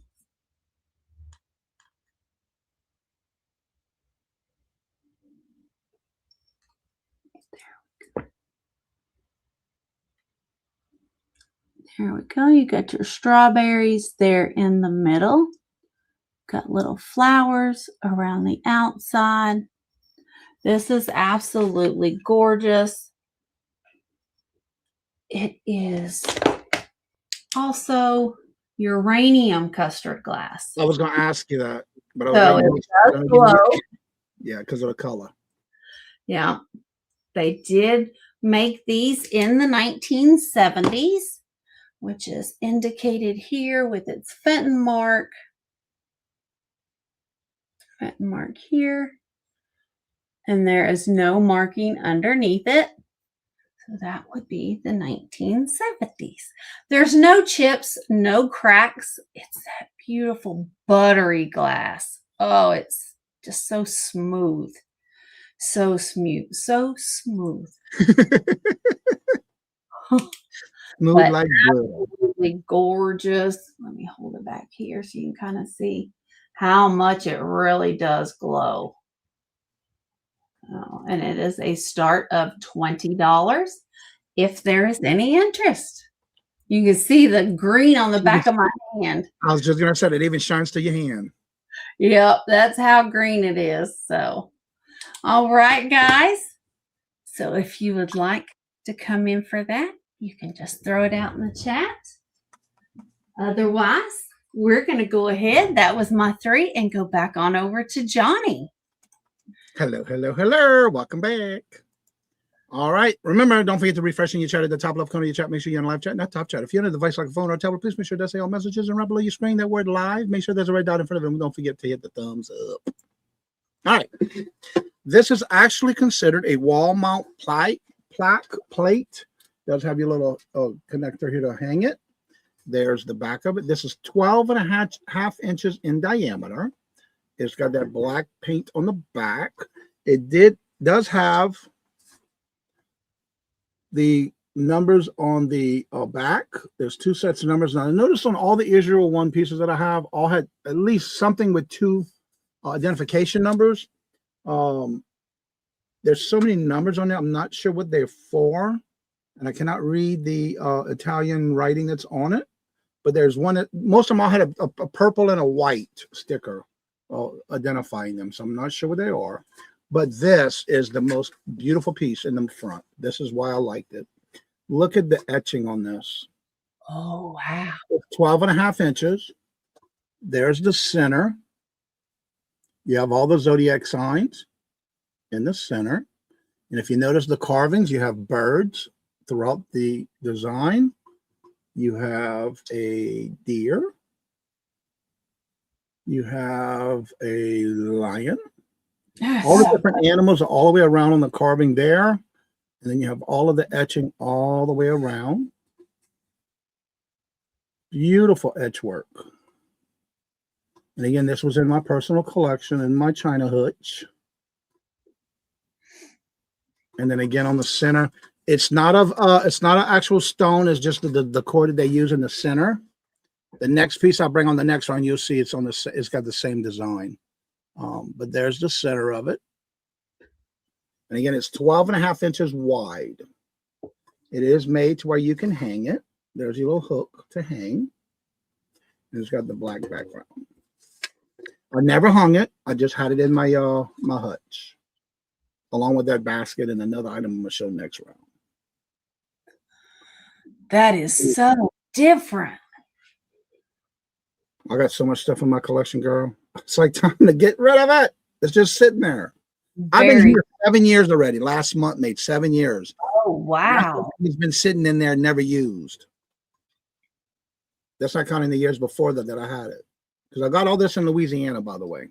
There we go. You got your strawberries there in the middle. Got little flowers around the outside. This is absolutely gorgeous. It is also uranium custard glass. I was going to ask you that, but So it does glow. Yeah, because of the color. Yeah, they did make these in the 1970s, which is indicated here with its Fenton mark. Fenton mark here. And there is no marking underneath it. So that would be the 1970s. There's no chips, no cracks. It's that beautiful buttery glass. Oh, it's just so smooth. So smooth. So smooth. Smooth like butter. Absolutely gorgeous. Let me hold it back here so you can kind of see how much it really does glow. Oh, and it is a start of $20 if there is any interest. You can see the green on the back of my hand. I was just going to say it even shines to your hand. Yep, that's how green it is. So, all right, guys. So if you would like to come in for that, you can just throw it out in the chat. Otherwise, we're going to go ahead. That was my 3 and go back on over to Johnny. Hello, hello, hello. Welcome back. All right. Remember, don't forget to refresh in your chat at the top left corner of your chat. Make sure you're on live chat, not top chat. If you're on a device like a phone or a tablet, please make sure to say all messages and right below your screen that word live. Make sure there's a red dot in front of it. And don't forget to hit the thumbs up. All right. This is actually considered a wall mount plaque plate. Does have your little connector here to hang it. There's the back of it. This is 12.5 inches in diameter. It's got that black paint on the back. It does have the numbers on the back. There's 2 sets of numbers. Now, I noticed on all the Israel 1 pieces that I have, all had at least something with 2 identification numbers. There's so many numbers on there. I'm not sure what they're for, and I cannot read the Italian writing that's on it. But there's one that most of them all had a purple and a white sticker identifying them. So I'm not sure what they are. But this is the most beautiful piece in the front. This is why I liked it. Look at the etching on this. Oh, wow. 12.5 inches. There's the center. You have all the zodiac signs in the center. And if you notice the carvings, you have birds throughout the design. You have a deer. You have a lion. Yes. All the different animals are all the way around on the carving there. And then you have all of the etching all the way around. Beautiful edge work. And again, this was in my personal collection in my China hutch. And then again on the center, it's not an actual stone, it's just the cord that they use in the center. The next piece I'll bring on the next one, you'll see it's got the same design. But there's the center of it. And again, it's 12.5 inches wide. It is made to where you can hang it. There's your little hook to hang. And it's got the black background. I never hung it. I just had it in my my hutch, along with that basket and another item I'm gonna show next round. That is so different. I got so much stuff in my collection, girl. It's like time to get rid of it. It's just sitting there. I've been here 7 years already. Last month made 7 years. Oh, wow. It's been sitting in there, never used. That's not counting the years before that I had it. Because I got all this in Louisiana, by the way.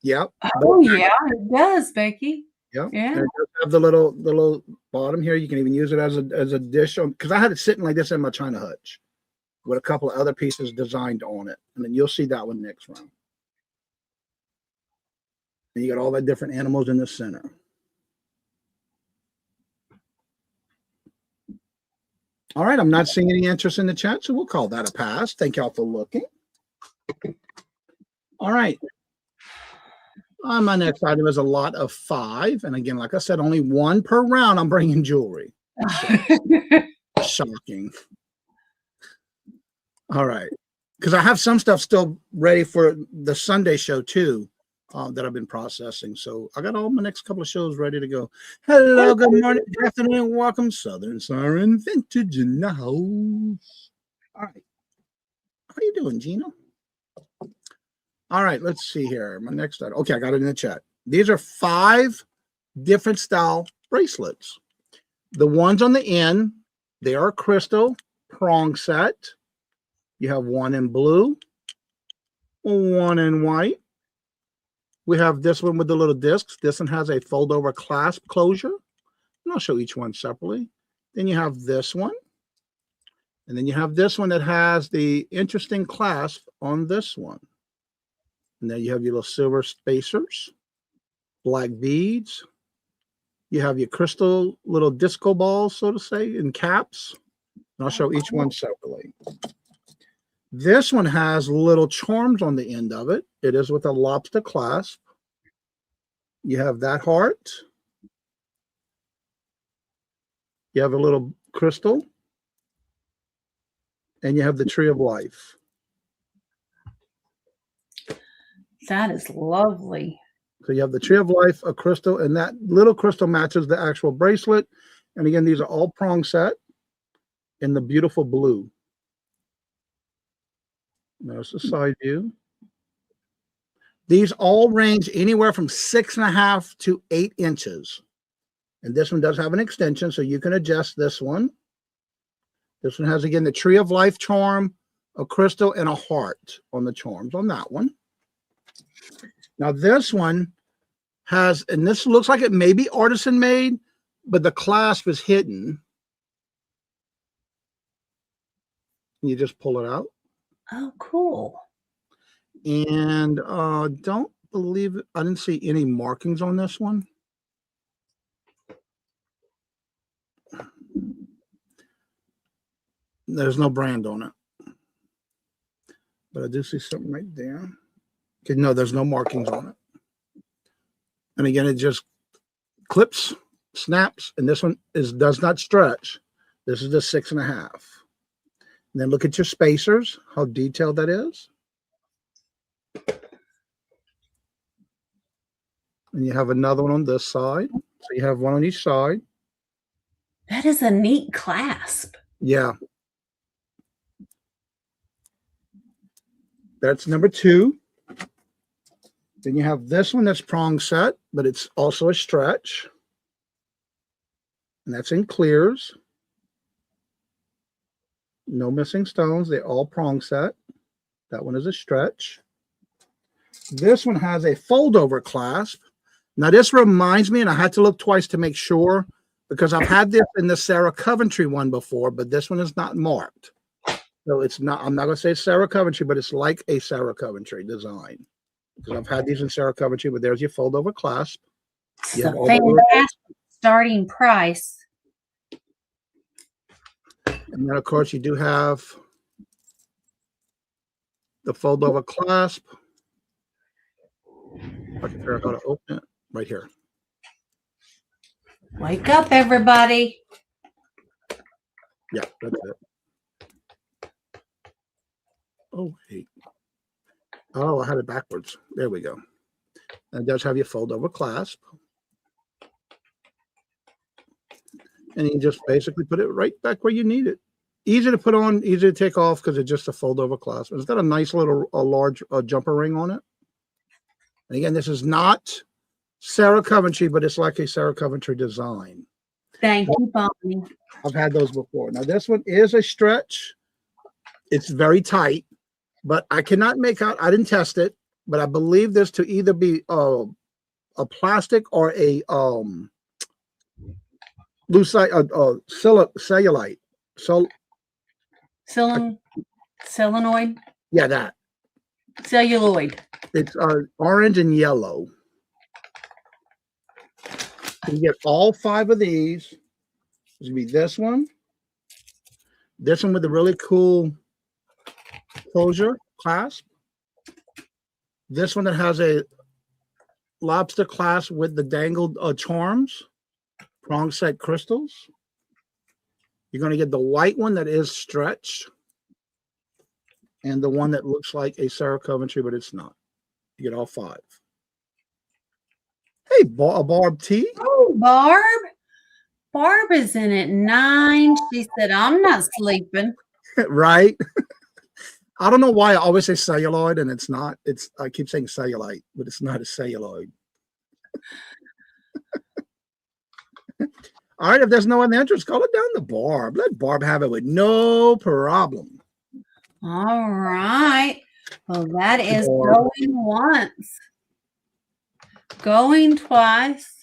Yep. Oh, yeah, it does, Becky. Yep. Yeah. And it does have the little bottom here. You can even use it as a dish. Because I had it sitting like this in my China hutch with a couple of other pieces designed on it. And then you'll see that one next round. And you got all the different animals in the center. All right, I'm not seeing any interest in the chat, so we'll call that a pass. Thank y'all for looking. All right. My next item is a lot of 5. And again, like I said, only 1 per round I'm bringing jewelry. Shocking. All right. Because I have some stuff still ready for the Sunday show, too, that I've been processing. So I got all my next couple of shows ready to go. Hello, good morning, good afternoon, welcome, Southern Siren Vintage in the house. All right. How you doing, Gina? All right, let's see here. My next item. Okay, I got it in the chat. These are 5 different style bracelets. The ones on the end, they are crystal prong set. You have one in blue, one in white. We have this one with the little discs. This one has a fold over clasp closure. And I'll show each one separately. Then you have this one. And then you have this one that has the interesting clasp on this one. And then you have your little silver spacers, black beads. You have your crystal little disco balls, so to say, in caps. And I'll show each one separately. This one has little charms on the end of it. It is with a lobster clasp. You have that heart. You have a little crystal. And you have the tree of life. That is lovely. So you have the tree of life, a crystal, and that little crystal matches the actual bracelet. And again, these are all prong set in the beautiful blue. There's the side view. These all range anywhere from 6.5 to 8 inches. And this one does have an extension, so you can adjust this one. This one has, again, the tree of life charm, a crystal, and a heart on the charms on that one. Now this one has, and this looks like it may be artisan made, but the clasp is hidden. You just pull it out. Oh, cool. And don't believe it. I didn't see any markings on this one. There's no brand on it. But I do see something right there. Okay, no, there's no markings on it. And again, it just clips, snaps, and this one does not stretch. This is the 6.5. And then look at your spacers, how detailed that is. And you have another one on this side. So you have one on each side. That is a neat clasp. Yeah. That's number 2. Then you have this one that's prong set, but it's also a stretch. And that's in clears. No missing stones. They all prong set. That one is a stretch. This one has a fold over clasp. Now this reminds me, and I had to look twice to make sure, because I've had this in the Sarah Coventry one before, but this one is not marked. So it's not, I'm not going to say Sarah Coventry, but it's like a Sarah Coventry design. Because I've had these in Sarah Coventry, but there's your fold over clasp. It's a fantastic starting price. And then, of course, you do have the fold over clasp. I can figure out how to open it right here. Wake up, everybody. Yeah, that's it. Oh, wait. Oh, I had it backwards. There we go. And it does have your fold over clasp. And you just basically put it right back where you need it. Easy to put on, easy to take off because it's just a fold over clasp. It's got a nice little large jumper ring on it. And again, this is not Sarah Coventry, but it's like a Sarah Coventry design. Thank you, Bonnie. I've had those before. Now this one is a stretch. It's very tight, but I cannot make out. I didn't test it, but I believe this to either be a plastic or a cellulite. Solenoid. Yeah, that. Celluloid. It's orange and yellow. You get all 5 of these. This would be this one with the really cool closure clasp. This one that has a lobster clasp with the dangled charms, prong set crystals. You're going to get the white one that is stretched, and the one that looks like a Sarah Coventry, but it's not. You get all 5. Hey, Barb T. Oh, Barb. Barb is in at 9. She said, I'm not sleeping. Right? I don't know why I always say celluloid, and it's not. I keep saying cellulite, but it's not a celluloid. All right, if there's no other interest, call it down to Barb. Let Barb have it with no problem. All right. Well, that is Barb. going once, going twice,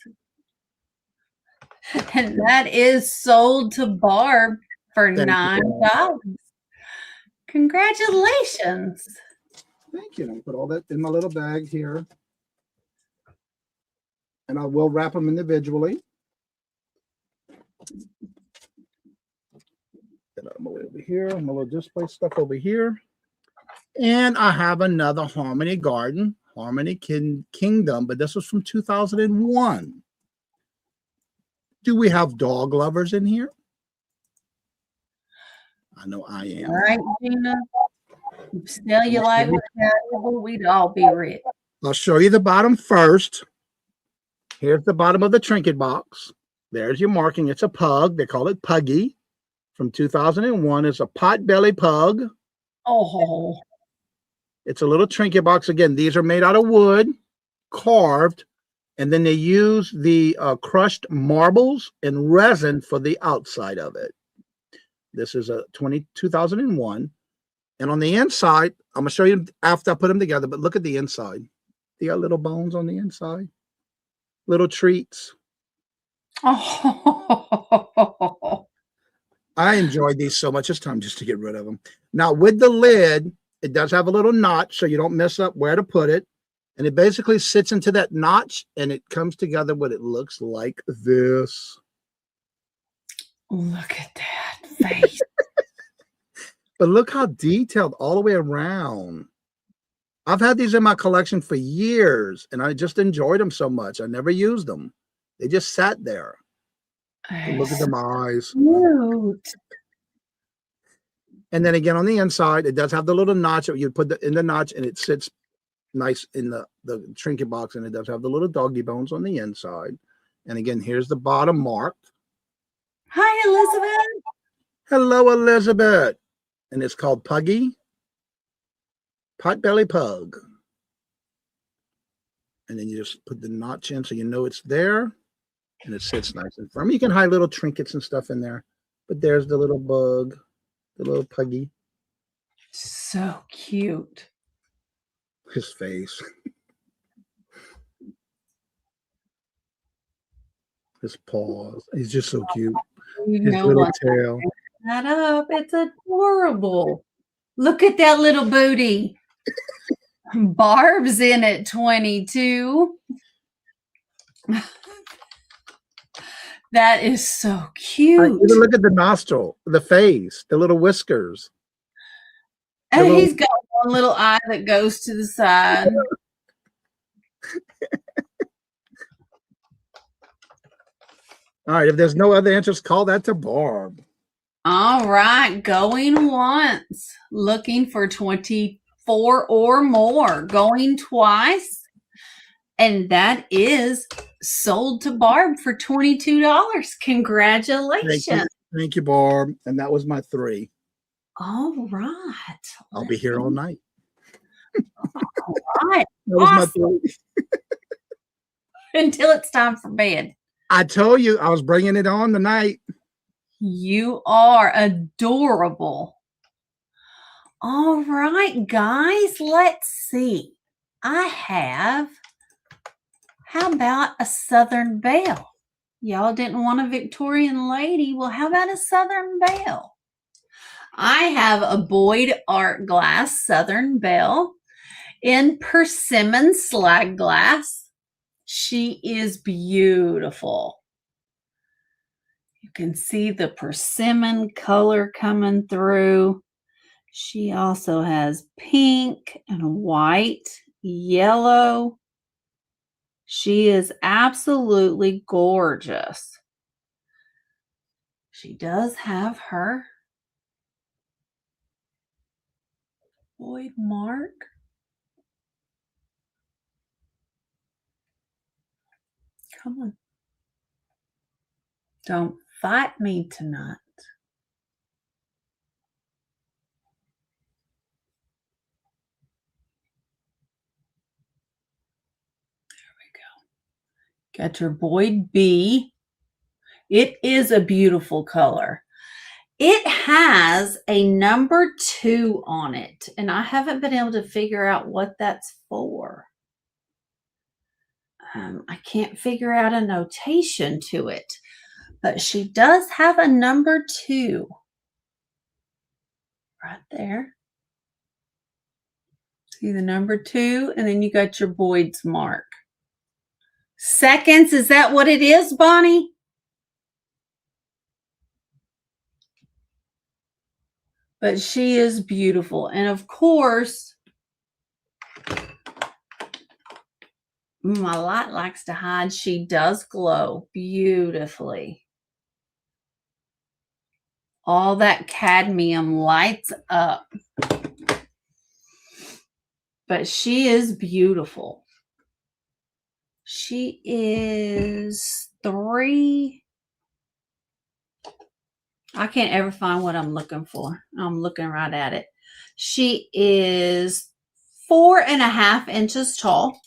and that is sold to Barb for $9. Congratulations. Thank you. I'll put all that in my little bag here. And I will wrap them individually. Get out of my way over here. My little display stuff over here. And I have another Harmony Garden, Harmony Kingdom, but this was from 2001. Do we have dog lovers in here? I know I am. All right, Gina. Cellulite was valuable, we'd all be rich. I'll show you the bottom first. Here's the bottom of the trinket box. There's your marking. It's a pug. They call it Puggy. From 2001. It's a pot-belly pug. Oh. It's a little trinket box. Again, these are made out of wood, carved, and then they use the crushed marbles and resin for the outside of it. This is a 2001. And on the inside, I'm going to show you after I put them together, but look at the inside. They got little bones on the inside. Little treats. Oh. I enjoyed these so much. It's time just to get rid of them. Now, with the lid, it does have a little notch, so you don't mess up where to put it. And it basically sits into that notch, and it comes together what it looks like this. Look at that face. But look how detailed all the way around. I've had these in my collection for years, and I just enjoyed them so much. I never used them. They just sat there. Look at them eyes. Cute. And then again, on the inside, it does have the little notch that you put in the notch, and it sits nice in the trinket box, and it does have the little doggy bones on the inside. And again, here's the bottom marked. Hi, Elizabeth. Hello, Elizabeth. And it's called Puggy. Potbelly Pug. And then you just put the notch in so you know it's there. And it sits nice and firm. You can hide little trinkets and stuff in there. But there's the little bug, the little Puggy. So cute. His face. His paws. He's just so cute. You His know little what? tail. That up. It's adorable. Look at that little booty. Barb's in at 22. That is so cute. Even look at the nostril, the face, the little whiskers. And he's got one little eye that goes to the side. All right, if there's no other interest, call that to Barb. All right, going once, looking for 24 or more, going twice, and that is sold to Barb for $22. Congratulations. Thank you, Barb. And that was my 3. All right. I'll be here all night. All right. That was my Awesome. 3. Until it's time for bed. I told you I was bringing it on tonight. You are adorable. All right, guys, let's see. How about a Southern Belle? Y'all didn't want a Victorian lady. Well, how about a Southern Belle? I have a Boyd Art Glass Southern Belle in persimmon slag glass. She is beautiful. You can see the persimmon color coming through. She also has pink and white, yellow. She is absolutely gorgeous. She does have her Boyd mark. Come on. Don't fight me tonight. There we go. Got your Boyd B. It is a beautiful color. It has a number 2 on it, and I haven't been able to figure out what that's for. I can't figure out a notation to it, but she does have a number 2 right there. See the number 2, and then you got your Boyd's mark. Seconds, is that what it is, Bonnie? But she is beautiful. And of course, my light likes to hide. She does glow beautifully. All that cadmium lights up. But she is beautiful. She is 3. I can't ever find what I'm looking for. I'm looking right at it. She is 4.5 inches tall.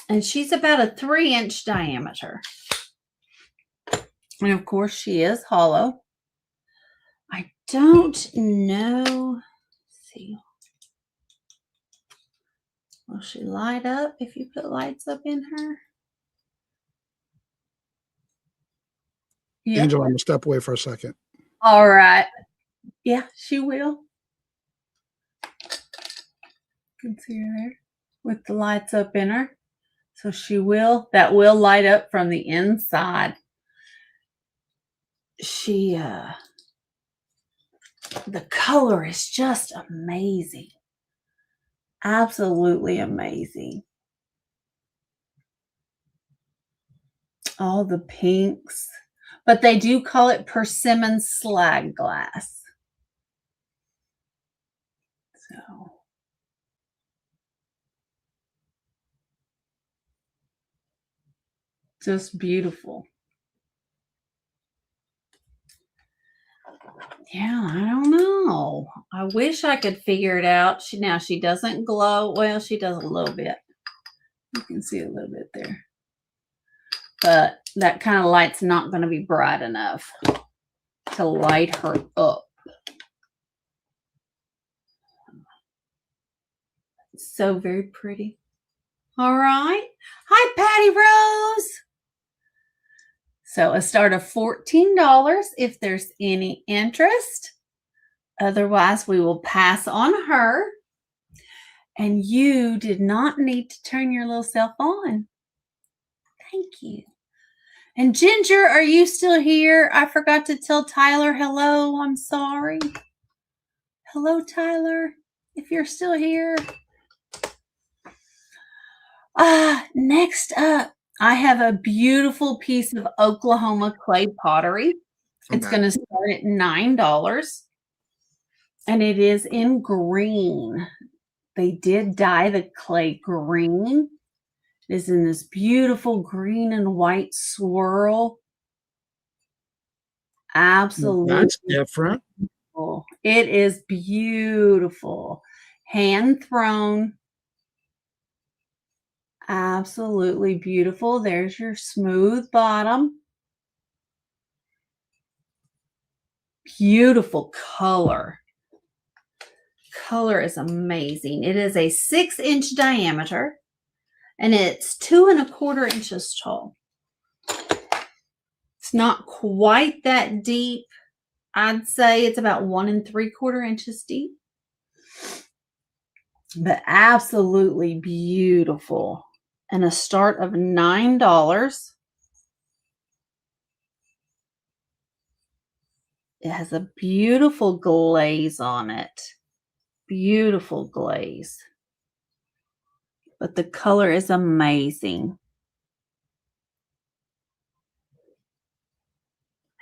And she's about a 3-inch diameter. And of course, she is hollow. I don't know. Let's see. Will she light up if you put lights up in her? Yeah. Angel, I'm going to step away for a second. All right. Yeah, she will. You can see her there with the lights up in her. So she will, that will light up from the inside. The color is just amazing. Absolutely amazing. All the pinks. But they do call it persimmon slag glass. So. Just beautiful. Yeah, I don't know. I wish I could figure it out. Now she doesn't glow. Well, she does a little bit. You can see a little bit there. But that kind of light's not going to be bright enough to light her up. So very pretty. All right. Hi, Patty Rose. So a start of $14 if there's any interest. Otherwise, we will pass on her. And you did not need to turn your little self on. Thank you. And Ginger, are you still here? I forgot to tell Tyler hello. I'm sorry. Hello, Tyler, if you're still here. Next up, I have a beautiful piece of Oklahoma clay pottery. It's going to start at $9. And it is in green. They did dye the clay green. It is in this beautiful green and white swirl. Absolutely. That's different. Beautiful. It is beautiful. Hand thrown. Absolutely beautiful. There's your smooth bottom. Beautiful color. Color is amazing. It is a 6-inch diameter and it's 2 1/4 inches tall. It's not quite that deep. I'd say it's about 1 3/4 inches deep, but absolutely beautiful. And a start of $9. It has a beautiful glaze on it. Beautiful glaze. But the color is amazing.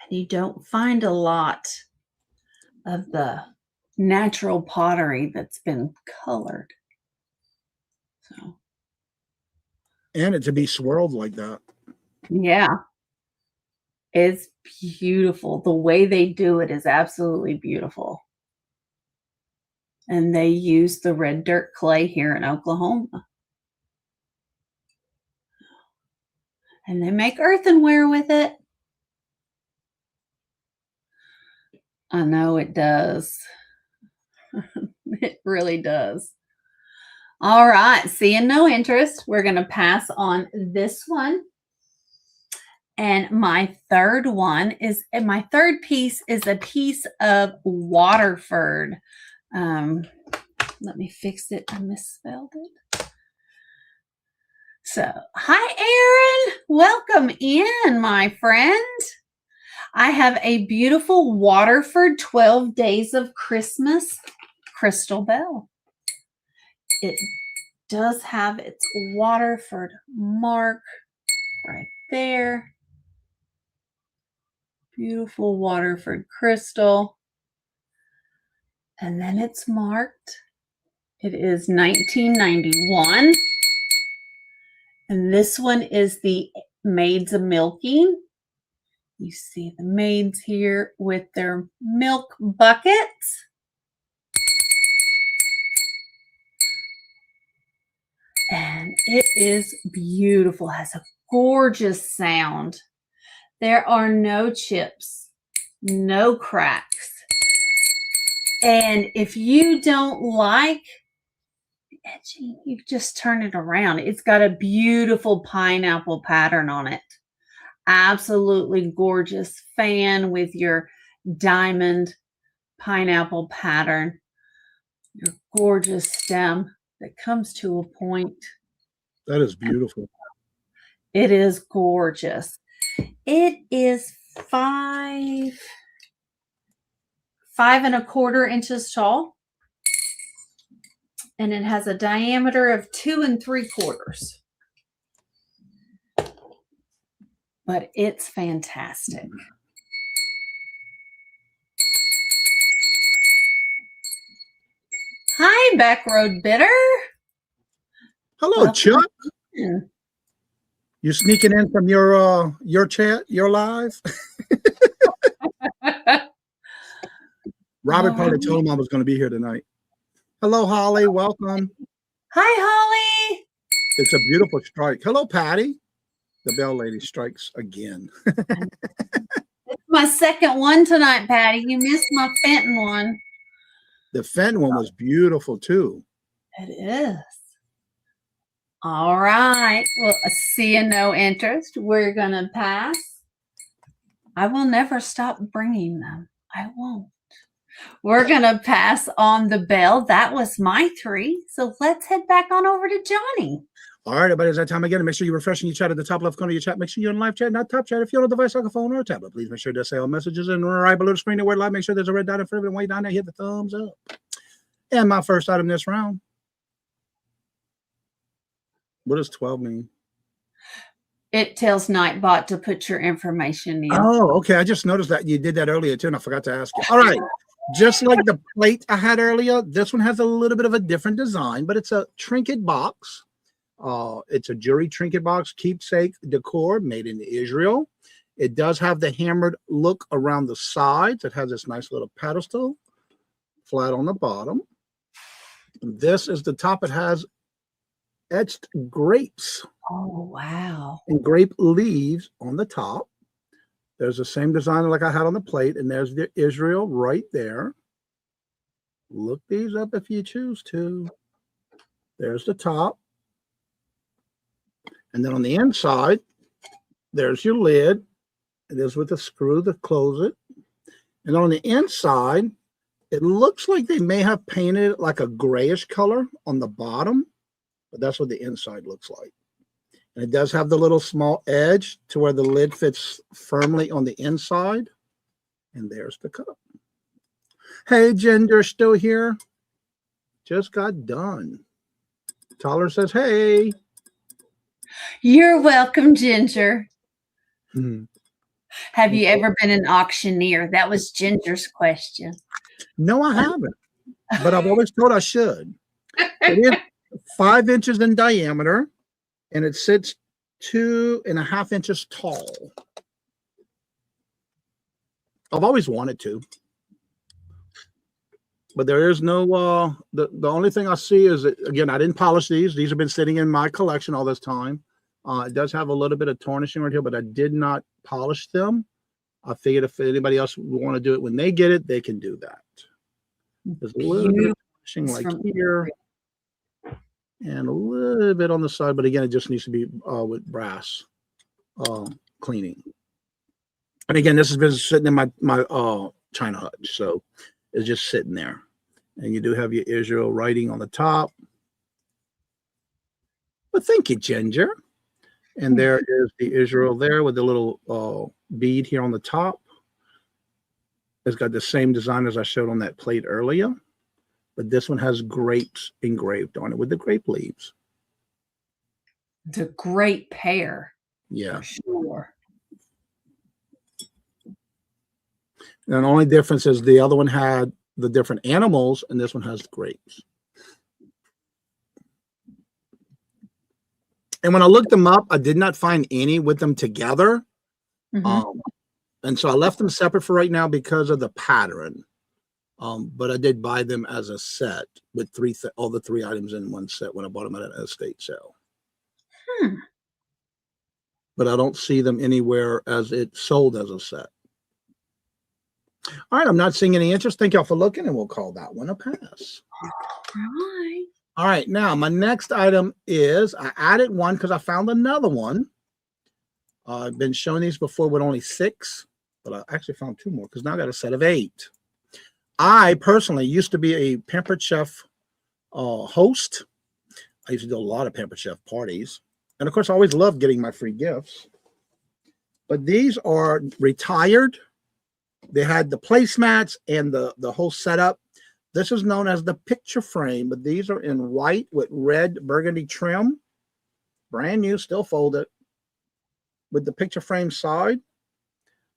And you don't find a lot of the natural pottery that's been colored. So. And it to be swirled like that. Yeah. It's beautiful. The way they do it is absolutely beautiful. And they use the red dirt clay here in Oklahoma. And they make earthenware with it. I know it does. It really does. All right, seeing no interest, we're going to pass on this one. And my third piece is a piece of Waterford. Let me fix it. I misspelled it. So, hi, Aaron. Welcome in, my friend. I have a beautiful Waterford 12 Days of Christmas crystal bell. It does have its Waterford mark right there. Beautiful Waterford crystal. And then it's marked. It is 1991. And this one is the Maids of Milking. You see the maids here with their milk buckets. And it is beautiful. It has a gorgeous sound. There are no chips, no cracks. And if you don't like the edging, you just turn it around. It's got a beautiful pineapple pattern on it. Absolutely gorgeous fan with your diamond pineapple pattern. Your gorgeous stem that comes to a point. That is beautiful. It is gorgeous. It is 5 1/4 inches tall. And it has a diameter of 2 3/4. But it's fantastic. Hi, Backroad Bitter. Hello, Welcome Chuck. in. You sneaking in from your chat, your live? Robert probably told him I was going to be here tonight. Hello, Holly. Welcome. Hi, Holly. It's a beautiful strike. Hello, Patty. The bell lady strikes again. It's my second one tonight, Patty. You missed my Fenton one. The Fenton one was beautiful, too. It is. All right. Well, seeing no interest, we're going to pass. I will never stop bringing them. I won't. We're going to pass on the bell. That was my 3. So let's head back on over to Johnny. All right, everybody, it's that time again. Make sure you're refreshing your chat at the top left corner of your chat. Make sure you're in live chat, not top chat. If you're on a device like a phone or a tablet, please make sure to say all messages and right below the screen. The word live. Make sure there's a red dot in front of it. And way down there, hit the thumbs up. And my first item this round. What does 12 mean? It tells Nightbot to put your information in. Oh, okay. I just noticed that you did that earlier too, and I forgot to ask you. All right. Just like the plate I had earlier, this one has a little bit of a different design, but it's a trinket box. It's a jewelry trinket box, keepsake decor made in Israel. It does have the hammered look around the sides. It has this nice little pedestal, flat on the bottom. This is the top. It has etched grapes. Oh, wow. And grape leaves on the top. There's the same design like I had on the plate, and there's the Israel right there. Look these up if you choose to. There's the top. And then on the inside, there's your lid. It is with a screw to close it. And on the inside, it looks like they may have painted it like a grayish color on the bottom, but that's what the inside looks like. And it does have the little small edge to where the lid fits firmly on the inside. And there's the cup. Hey, Ginger, still here? Just got done. Tyler says, hey. You're welcome, Ginger. Hmm. Have you ever been an auctioneer? That was Ginger's question. No, I haven't. But I've always thought I should. It is 5 inches in diameter, and it sits 2.5 inches tall. I've always wanted to. But there is no, the only thing I see is that, again, I didn't polish these. These have been sitting in my collection all this time. It does have a little bit of tarnishing right here, but I did not polish them. I figured if anybody else would want to do it when they get it, they can do that. There's a little bit of tarnishing like here and a little bit on the side, but again, it just needs to be with brass cleaning. And again, this has been sitting in my China hutch, so it's just sitting there. And you do have your Israel writing on the top. But thank you, Ginger. And there is the Israel there with the little bead here on the top. It's got the same design as I showed on that plate earlier. But this one has grapes engraved on it with the grape leaves. The great pair. Yeah. For sure. And the only difference is the other one had the different animals, and this one has the grapes. And when I looked them up, I did not find any with them together. Mm-hmm. And so I left them separate for right now because of the pattern. But I did buy them as a set with all the 3 items in one set when I bought them at an estate sale. But I don't see them anywhere as it sold as a set. All right, I'm not seeing any interest. Thank y'all for looking, and we'll call that one a pass. All right. All right, now my next item is I added one because I found another one. I've been showing these before with only 6, but I actually found 2 more because now I got a set of 8. I personally used to be a Pampered Chef host. I used to do a lot of Pampered Chef parties. And of course, I always loved getting my free gifts. But these are retired. They had the placemats and the whole setup. This is known as the picture frame, but these are in white with red burgundy trim. Brand new, still folded. With the picture frame side.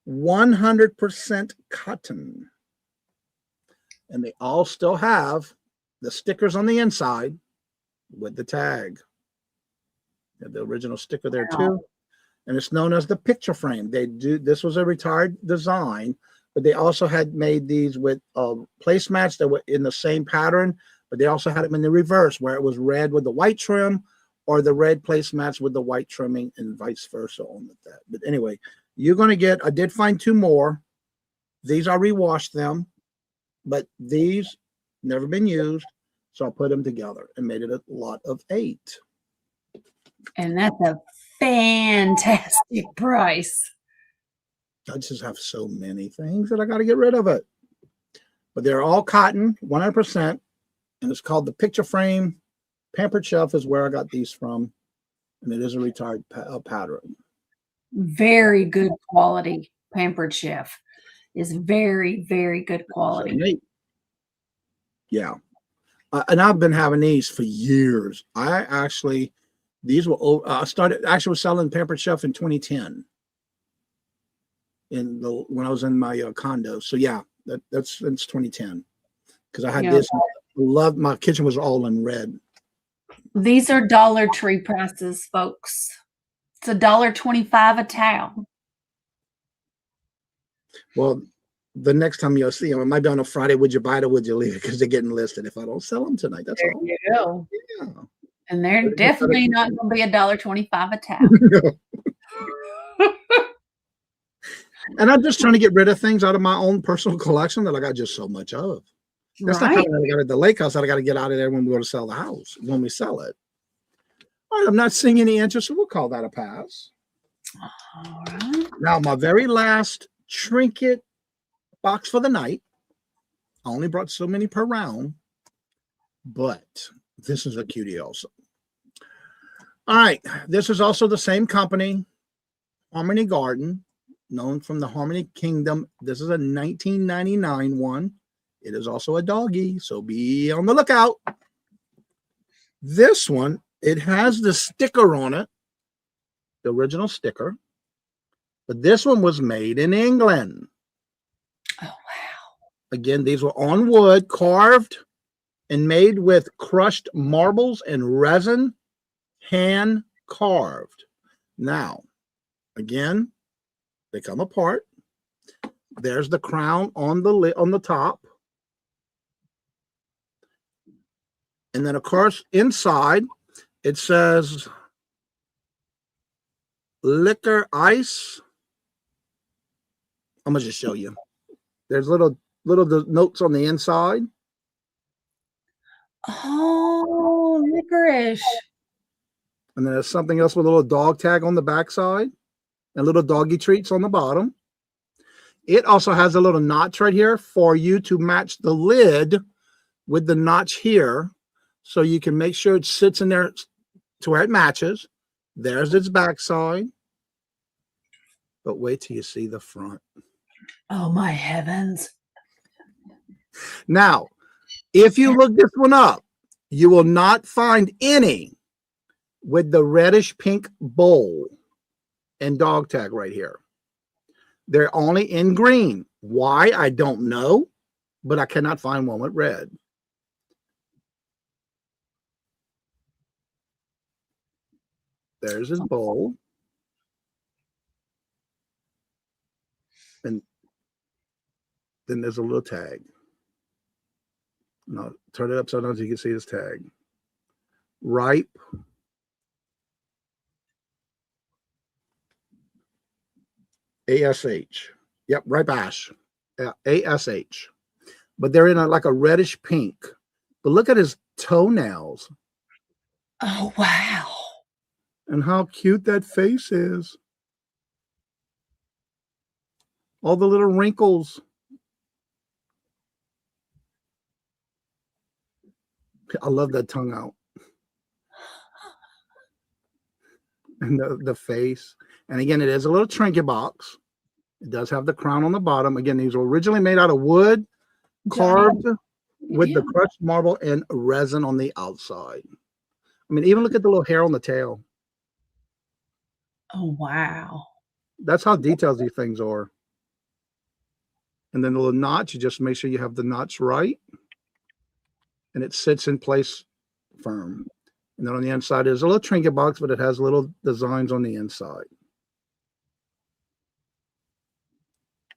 100% cotton. And they all still have the stickers on the inside with the tag. They have the original sticker there too. And it's known as the picture frame. This was a retired design, but they also had made these with placemats that were in the same pattern, but they also had them in the reverse where it was red with the white trim or the red placemats with the white trimming and vice versa on that. But anyway, you're going to get, I did find 2 more. These I rewashed them, but these never been used. So I put them together and made it a lot of 8. And that's a fantastic price. I just have so many things that I got to get rid of it. But they're all cotton, 100%. And it's called the picture frame. Pampered Chef is where I got these from. And it is a retired pattern. Very good quality. Pampered Chef is very, very good quality. Yeah. And I've been having these for years. These were, I started actually selling Pampered Chef in 2010. When I was in my condo. So yeah, that's since 2010. Because I had this. Loved my kitchen was all in red. These are Dollar Tree prices, folks. It's $1.25 a towel. Well, the next time you'll see them, it might be on a Friday. Would you buy it or would you leave it? Because they're getting listed. If I don't sell them tonight, that's There all. you go. Yeah. And they're definitely not going to be $1.25 a towel. And I'm just trying to get rid of things out of my own personal collection that I got just so much of. That's not something I got at the lake house that I got to get out of there when we go to sell the house, when we sell it. All right, I'm not seeing any interest, so we'll call that a pass. All right. Now, my very last trinket box for the night. I only brought so many per round, but this is a cutie also. All right, this is also the same company, Harmony Garden, known from the Harmony Kingdom. This is a 1999 one. It is also a doggy, so be on the lookout. This one, it has the sticker on it, the original sticker, but this one was made in England. Oh, wow. Again, these were on wood, carved and made with crushed marbles and resin, hand carved. Now, again, they come apart. There's the crown on the lid, on the top. And then, of course, inside, it says liquor ice. I'm going to just show you. There's little notes on the inside. Oh, licorice. And then there's something else with a little dog tag on the backside and little doggy treats on the bottom. It also has a little notch right here for you to match the lid with the notch here. So you can make sure it sits in there to where it matches. There's its backside. But wait till you see the front. Oh, my heavens. Now, if you look this one up, you will not find any with the reddish pink bowl and dog tag right here. They're only in green. Why? I don't know, but I cannot find one with red. There's his bowl. And then there's a little tag. Now turn it upside down so you can see this tag. Ripe. ASH. Yep, ripe ash. ASH. But they're in like a reddish pink. But look at his toenails. Oh, wow. And how cute that face is. All the little wrinkles. I love that tongue out. And the face. And again, it is a little trinket box. It does have the crown on the bottom. Again, these were originally made out of wood, carved with the crushed marble and resin on the outside. I mean, even look at the little hair on the tail. Oh, wow. That's how detailed these things are. And then the little notch, you just make sure you have the notch right. And it sits in place firm. And then on the inside is a little trinket box, but it has little designs on the inside.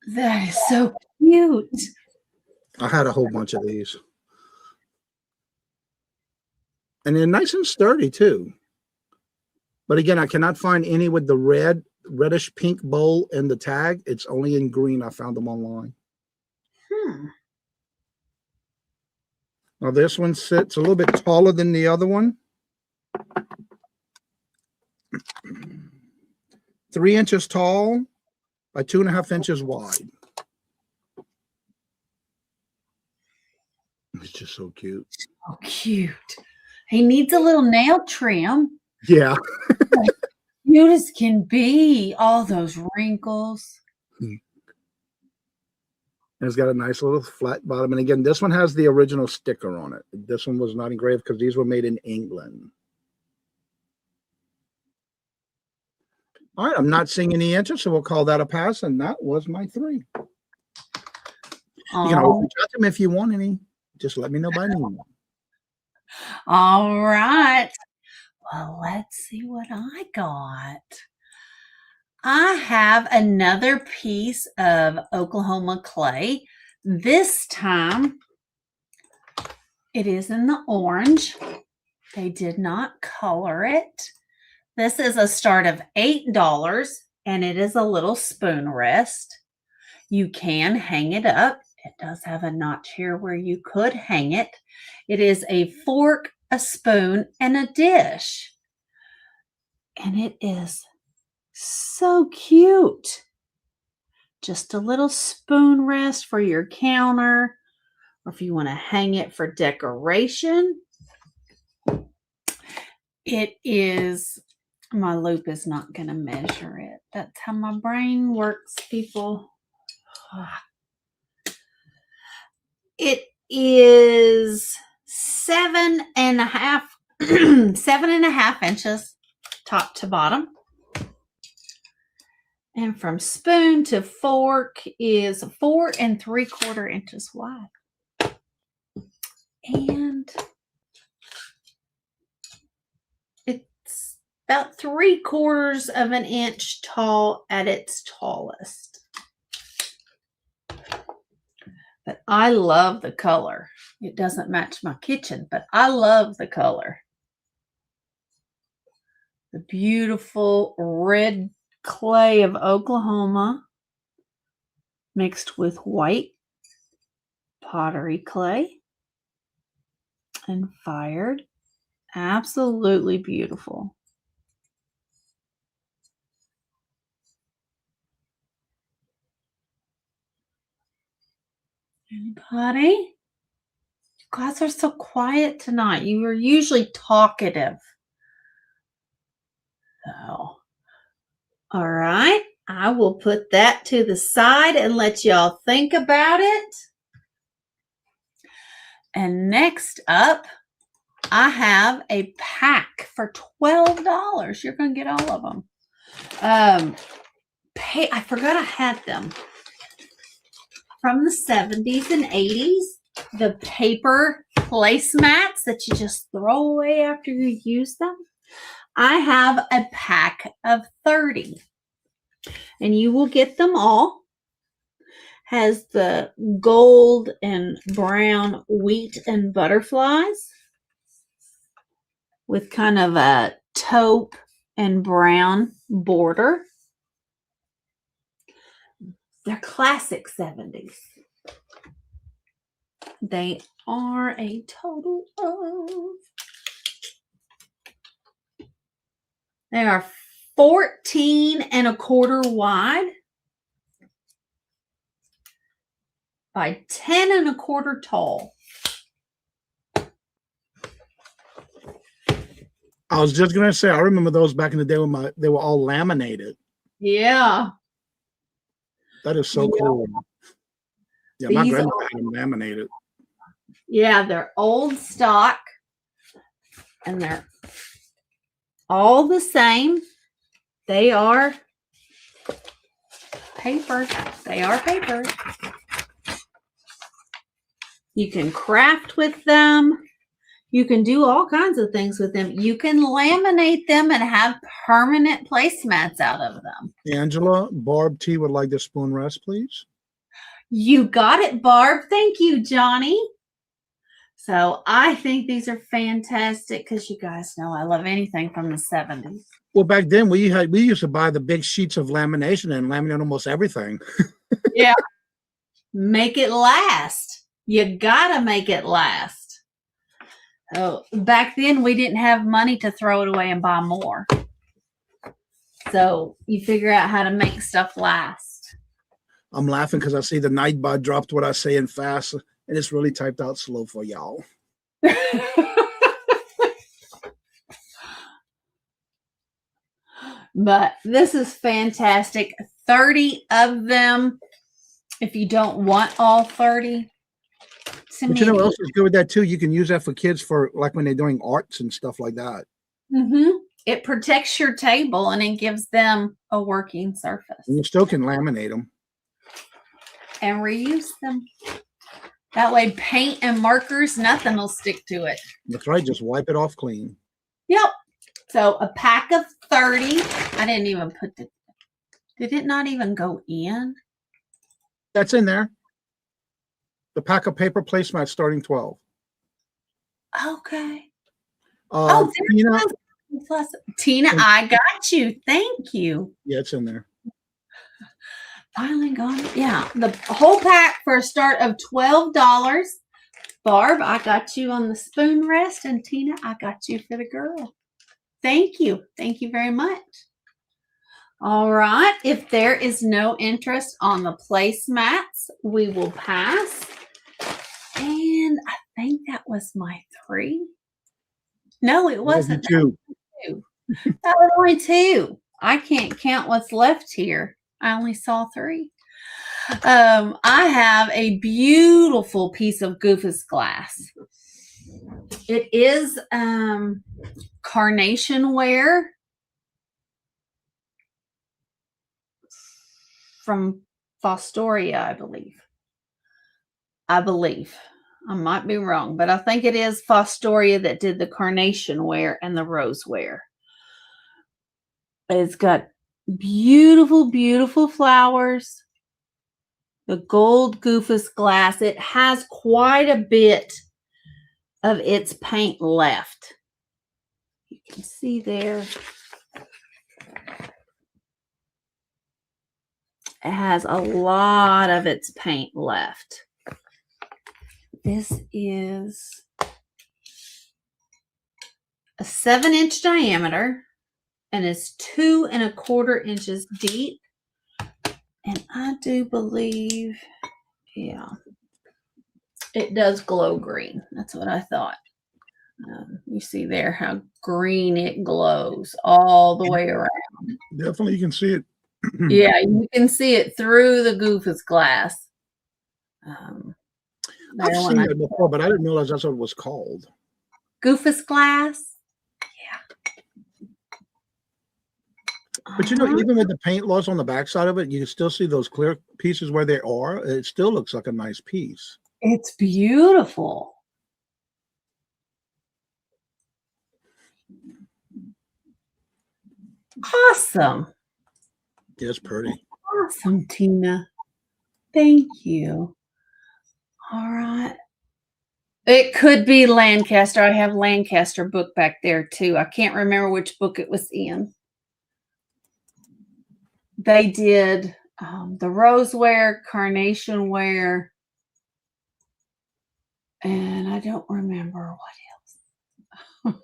That is so cute. I had a whole bunch of these. And they're nice and sturdy too. But again, I cannot find any with the reddish pink bowl and the tag. It's only in green. I found them online. Now this one sits a little bit taller than the other one. 3 inches tall. by 2.5 inches wide. It's just so cute. Oh, cute. He needs a little nail trim. Yeah. Cute as can be. All those wrinkles. And it's got a nice little flat bottom. And again, this one has the original sticker on it. This one was not engraved because these were made in England. All right, I'm not seeing any interest, so we'll call that a pass. And that was my 3. You can always judge them if you want any. Just let me know by name. All right. Well, let's see what I got. I have another piece of Oklahoma clay. This time, it is in the orange. They did not color it. This is a start of $8, and it is a little spoon rest. You can hang it up. It does have a notch here where you could hang it. It is a fork, a spoon, and a dish. And it is so cute. Just a little spoon rest for your counter, or if you want to hang it for decoration. It is, my loop is not going to measure it. That's how my brain works, people. It is 7.5 inches top to bottom. And from spoon to fork is 4 3/4 inches wide. And it's about 3/4 of an inch tall at its tallest. But I love the color. It doesn't match my kitchen, but I love the color. The beautiful red clay of Oklahoma mixed with white pottery clay and fired. Absolutely beautiful. Anybody? You guys are so quiet tonight. You were usually talkative. So, all right. I will put that to the side and let y'all think about it. And next up, I have a pack for $12. You're going to get all of them. I forgot I had them. From the 70s and 80s, the paper placemats that you just throw away after you use them. I have a pack of 30, and you will get them all. Has the gold and brown wheat and butterflies with kind of a taupe and brown border. They're classic 70s. They are a total of, they are 14 1/4 wide by 10 1/4 tall. I was just going to say, I remember those back in the day when they were all laminated. Yeah. That is so cool. Yeah, my grandmother had them laminated. Yeah, they're old stock, and they're all the same. They are paper. They are paper. You can craft with them. You can do all kinds of things with them. You can laminate them and have permanent placemats out of them. Angela, Barb T would like the spoon rest, please. You got it, Barb. Thank you, Johnny. So I think these are fantastic because you guys know I love anything from the 70s. Well, back then we used to buy the big sheets of lamination and laminate almost everything. Yeah. Make it last. You gotta make it last. So back then we didn't have money to throw it away and buy more. So you figure out how to make stuff last. I'm laughing because I see the Nightbot dropped what I say in fast, and it's really typed out slow for y'all. But this is fantastic. 30 of them. If you don't want all 30, but you know what else is good with that too? You can use that for kids for like when they're doing arts and stuff like that. It protects your table and it gives them a working surface. And you still can laminate them. And reuse them. That way paint and markers, nothing will stick to it. That's right. Just wipe it off clean. Yep. So a pack of 30. I didn't even put the, did it not even go in? That's in there. The pack of paper placemats starting 12. Okay. Tina, Tina, I got you. Thank you. yeah, it's in there. Finally gone. Yeah. The whole pack for a start of $12. Barb, I got you on the spoon rest. And Tina, I got you for the girl. Thank you. Thank you very much. All right. If there is no interest on the placemats, we will pass. And I think that was my 3. No, it wasn't. 2. That was only 2. I can't count what's left here. I only saw 3. I have a beautiful piece of Goofus glass. It is carnation ware from Fostoria, I believe. I might be wrong, but I think it is Fostoria that did the carnation ware and the rose ware. It's got beautiful, beautiful flowers. The gold Goofus glass. It has quite a bit of its paint left. You can see there. It has a lot of its paint left. This is a 7-inch diameter and is 2 1/4 inches deep. And I do believe, yeah, it does glow green. That's what I thought. You see there how green it glows all the way around. Definitely, you can see it. Yeah, you can see it through the Goofus glass. I've seen it before, but I didn't realize that's what it was called. Goofus glass. Yeah. But you know, even with the paint loss on the backside of it, you can still see those clear pieces where they are. It still looks like a nice piece. It's beautiful. Awesome. It's pretty. Awesome, Tina. Thank you. All right. It could be Lancaster. I have Lancaster book back there too. I can't remember which book it was in. They did the roseware, carnation ware, and I don't remember what else.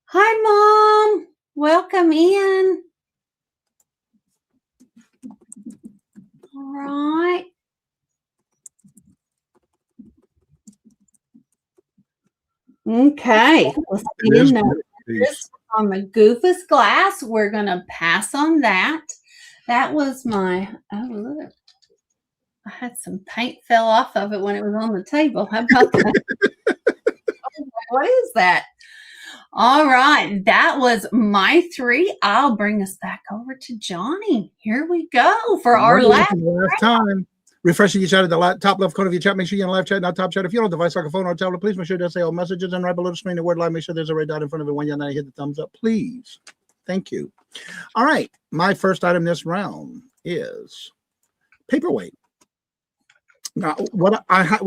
Hi, Mom. Welcome in. All right. Okay. Let's get in on the Goofus glass. We're going to pass on that. That was my, oh, look. I had some paint fell off of it when it was on the table. How about that? Oh, what is that? All right. That was my 3. I'll bring us back over to Johnny. Here we go for our last time. Refreshing your chat at the top left corner of your chat. Make sure you're in live chat, not top chat. If you're on a device like a phone or a tablet, please make sure to say all messages and right below the screen the word live. Make sure there's a red dot in front of it when you're not hit the thumbs up, please. Thank you. All right. My first item this round is paperweight. Now, when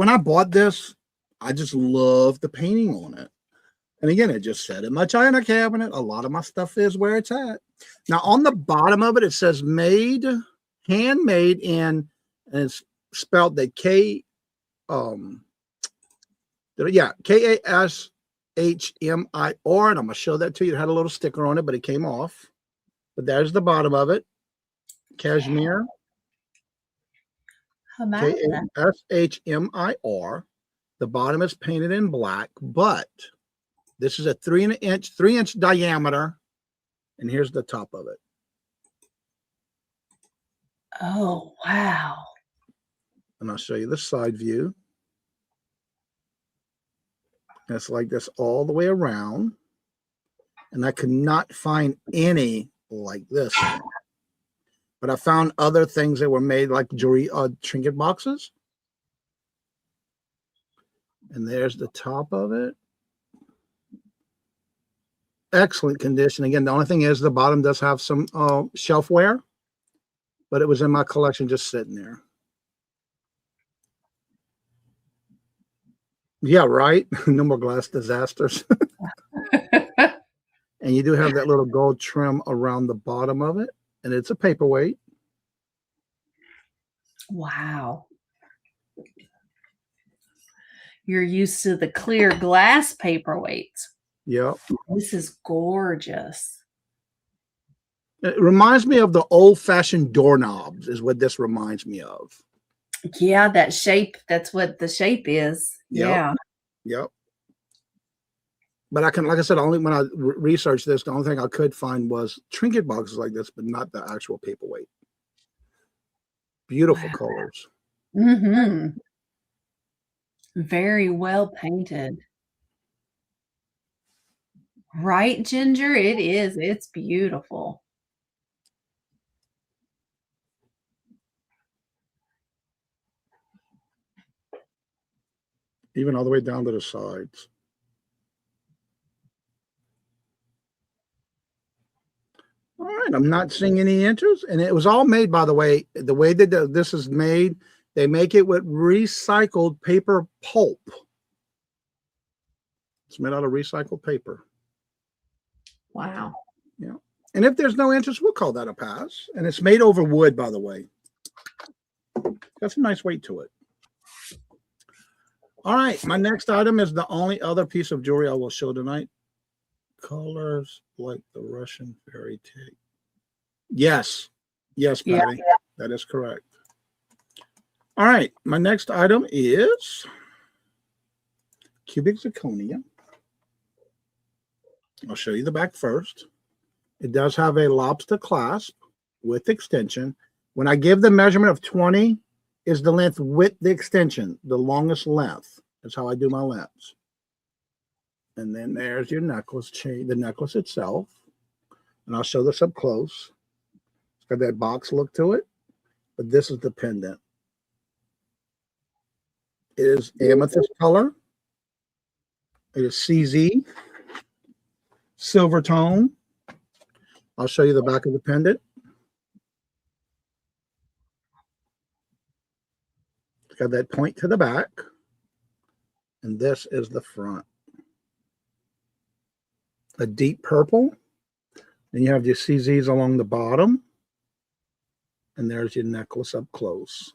I bought this, I just loved the painting on it. And again, it just said in my china cabinet. A lot of my stuff is where it's at. Now, on the bottom of it, it says made, handmade in, and it's spelled the KASHMIR, and I'm going to show that to you. It had a little sticker on it, but it came off. But there's the bottom of it. cashmere, How about that? K-A-S-H-M-I-R. The bottom is painted in black, but this is a 3-inch diameter, and here's the top of it. Oh, wow. And I'll show you the side view. And it's like this all the way around. And I could not find any like this. But I found other things that were made like jewelry trinket boxes. And there's the top of it. Excellent condition. Again, the only thing is the bottom does have some shelf wear, but it was in my collection just sitting there. Yeah, right. No more glass disasters. And you do have that little gold trim around the bottom of it, and it's a paperweight. Wow. You're used to the clear glass paperweights. Yep. This is gorgeous. It reminds me of the old-fashioned doorknobs is what this reminds me of. Yeah, that shape. That's what the shape is. Yep. Yeah. Yep. But I can, like I said, only when I researched this, the only thing I could find was trinket boxes like this, but not the actual paperweight. Beautiful colors. Mm-hmm. Very well painted. Right, Ginger? It is. It's beautiful. Even all the way down to the sides. All right, I'm not seeing any interest. And it was all made, by the way that this is made, they make it with recycled paper pulp. It's made out of recycled paper. Wow. Yeah. And if there's no interest, we'll call that a pass. And it's made over wood, by the way. That's a nice weight to it. All right, my next item is the only other piece of jewelry I will show tonight. Colors like the Russian fairy tale. Yes. Yes, Patty. Yeah. That is correct. All right, my next item is cubic zirconia. I'll show you the back first. It does have a lobster clasp with extension. When I give the measurement of 20 is the length with the extension, the longest length. That's how I do my lengths. And then there's your necklace chain, the necklace itself. And I'll show this up close. It's got that box look to it, but this is the pendant. It is amethyst color. It is CZ, silver tone. I'll show you the back of the pendant. It's got that point to the back. And this is the front. A deep purple. Then you have your CZs along the bottom. And there's your necklace up close.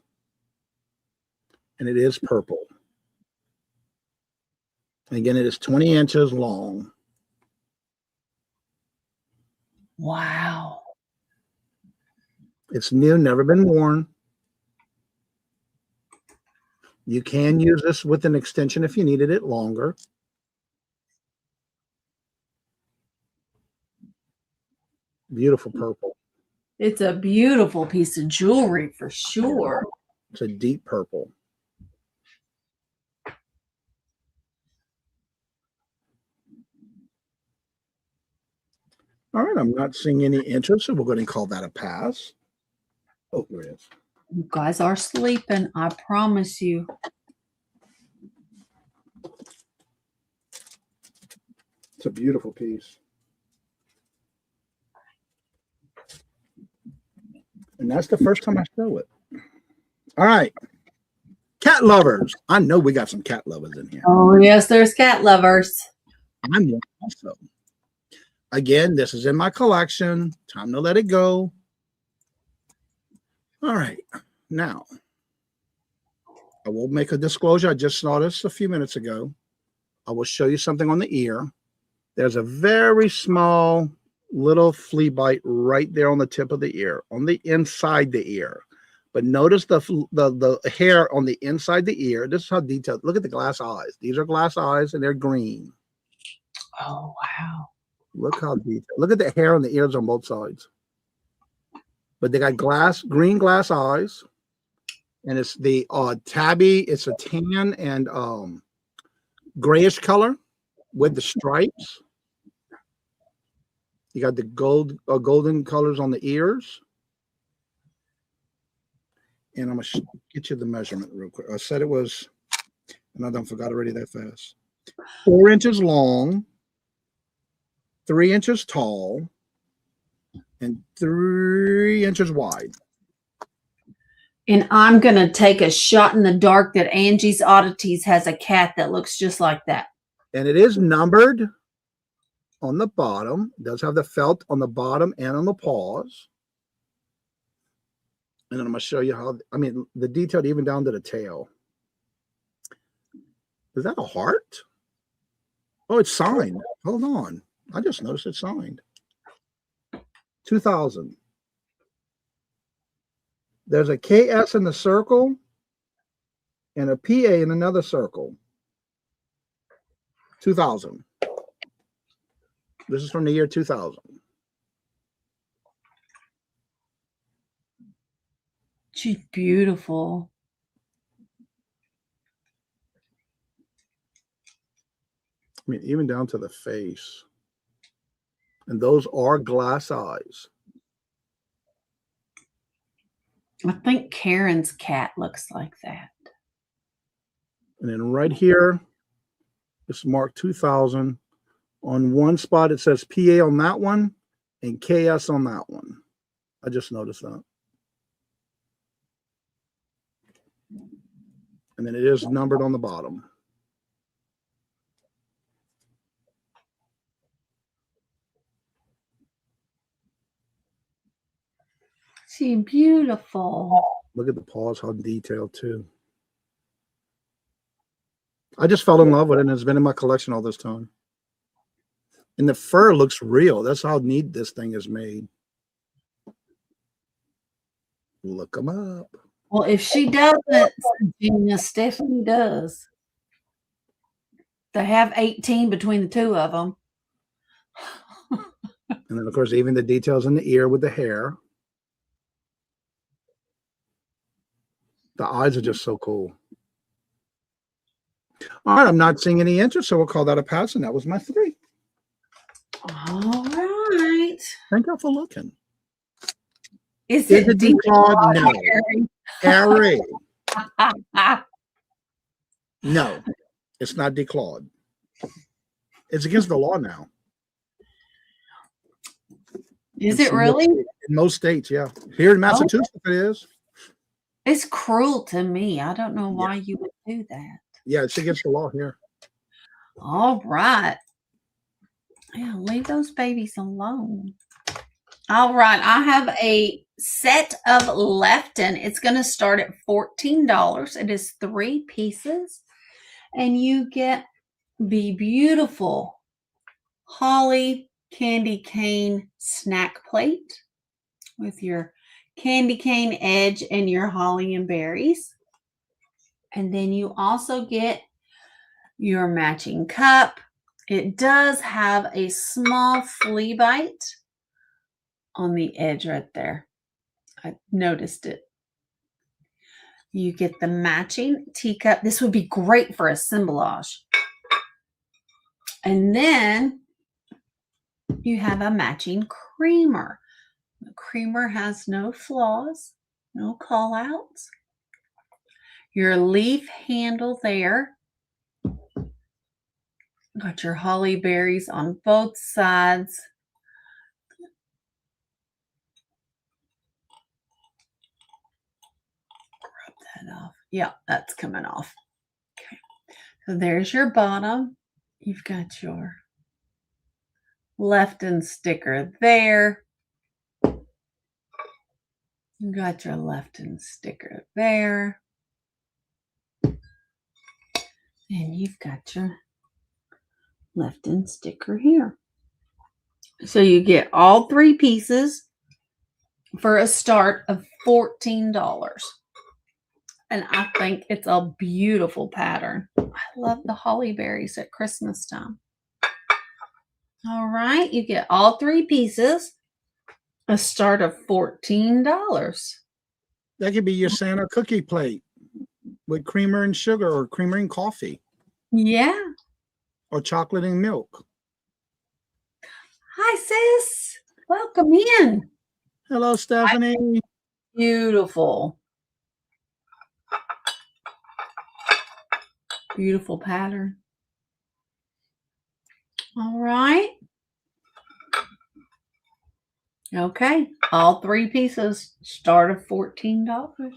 And it is purple. And again, it is 20 inches long. Wow. It's new, never been worn. You can use this with an extension if you needed it longer. Beautiful purple. It's a beautiful piece of jewelry for sure. It's a deep purple. All right, I'm not seeing any interest, so we're going to call that a pass. Oh, there it is. You guys are sleeping, I promise you. It's a beautiful piece. And that's the first time I show it. All right. Cat lovers. I know we got some cat lovers in here. Oh, yes, there's cat lovers. I'm one also. Again, this is in my collection. Time to let it go. All right. Now, I will make a disclosure. I just saw this a few minutes ago. I will show you something on the ear. There's a very small little flea bite right there on the tip of the ear, on the inside the ear. But notice the hair on the inside the ear. This is how detailed. Look at the glass eyes. These are glass eyes, and they're green. Oh, wow. Look how detailed. Look at the hair on the ears on both sides. But they got green glass eyes, and it's the tabby. It's a tan and grayish color with the stripes. You got the golden colors on the ears. And I'm going to get you the measurement real quick. I said it was, and I done forgot already that fast. 4 inches long, 3 inches tall, and 3 inches wide. And I'm going to take a shot in the dark that Angie's Oddities has a cat that looks just like that. And it is numbered on the bottom. It does have the felt on the bottom and on the paws. And then I'm going to show you how, I mean, the detail even down to the tail. Is that a heart? Oh, it's signed. Hold on. I just noticed it's signed. 2000. There's a KS in the circle and a PA in another circle. 2000. This is from the year 2000. She's beautiful. I mean, even down to the face. And those are glass eyes. I think Karen's cat looks like that. And then right here, it's marked 2000. On one spot, it says PA on that one and KS on that one. I just noticed that. And then it is numbered on the bottom. She's beautiful. Look at the paws, how detailed too. I just fell in love with it, and it's been in my collection all this time. And the fur looks real. That's how neat this thing is made. Look them up. Well, if she doesn't, Gina, Stephanie does. They have 18 between the two of them. And then, of course, even the details in the ear with the hair. The eyes are just so cool. All right, I'm not seeing any interest, so we'll call that a pass, and that was my 3. All right. Thank you for looking. Is it declawed? No. Harry. No, it's not declawed. It's against the law now. Is it really? In most states, yeah. Here in Massachusetts, it is. It's cruel to me. I don't know why you would do that. Yeah, it's against the law here. All right. Yeah, leave those babies alone. All right. I have a set of Lefton. It's going to start at $14. It is 3 pieces. And you get the beautiful holly candy cane snack plate with your candy cane edge and your holly and berries. And then you also get your matching cup. It does have a small flea bite on the edge right there. I noticed it. You get the matching teacup. This would be great for assemblage. And then you have a matching creamer. The creamer has no flaws, no call outs. Your leaf handle there. Got your holly berries on both sides. Rub that off. Yeah, that's coming off. Okay. So there's your bottom. You've got your Lefton sticker there. You got your Lefton sticker there. And you've got your Lefton sticker here. So you get all 3 pieces for a start of $14. And I think it's a beautiful pattern. I love the holly berries at Christmas time. All right, you get all 3 pieces, a start of $14. That could be your Santa cookie plate with creamer and sugar or creamer and coffee Yeah. or chocolate and milk. Hi, sis. Welcome in. Hello, Stephanie. Beautiful. Beautiful pattern. All right. Okay. All 3 pieces start at $14.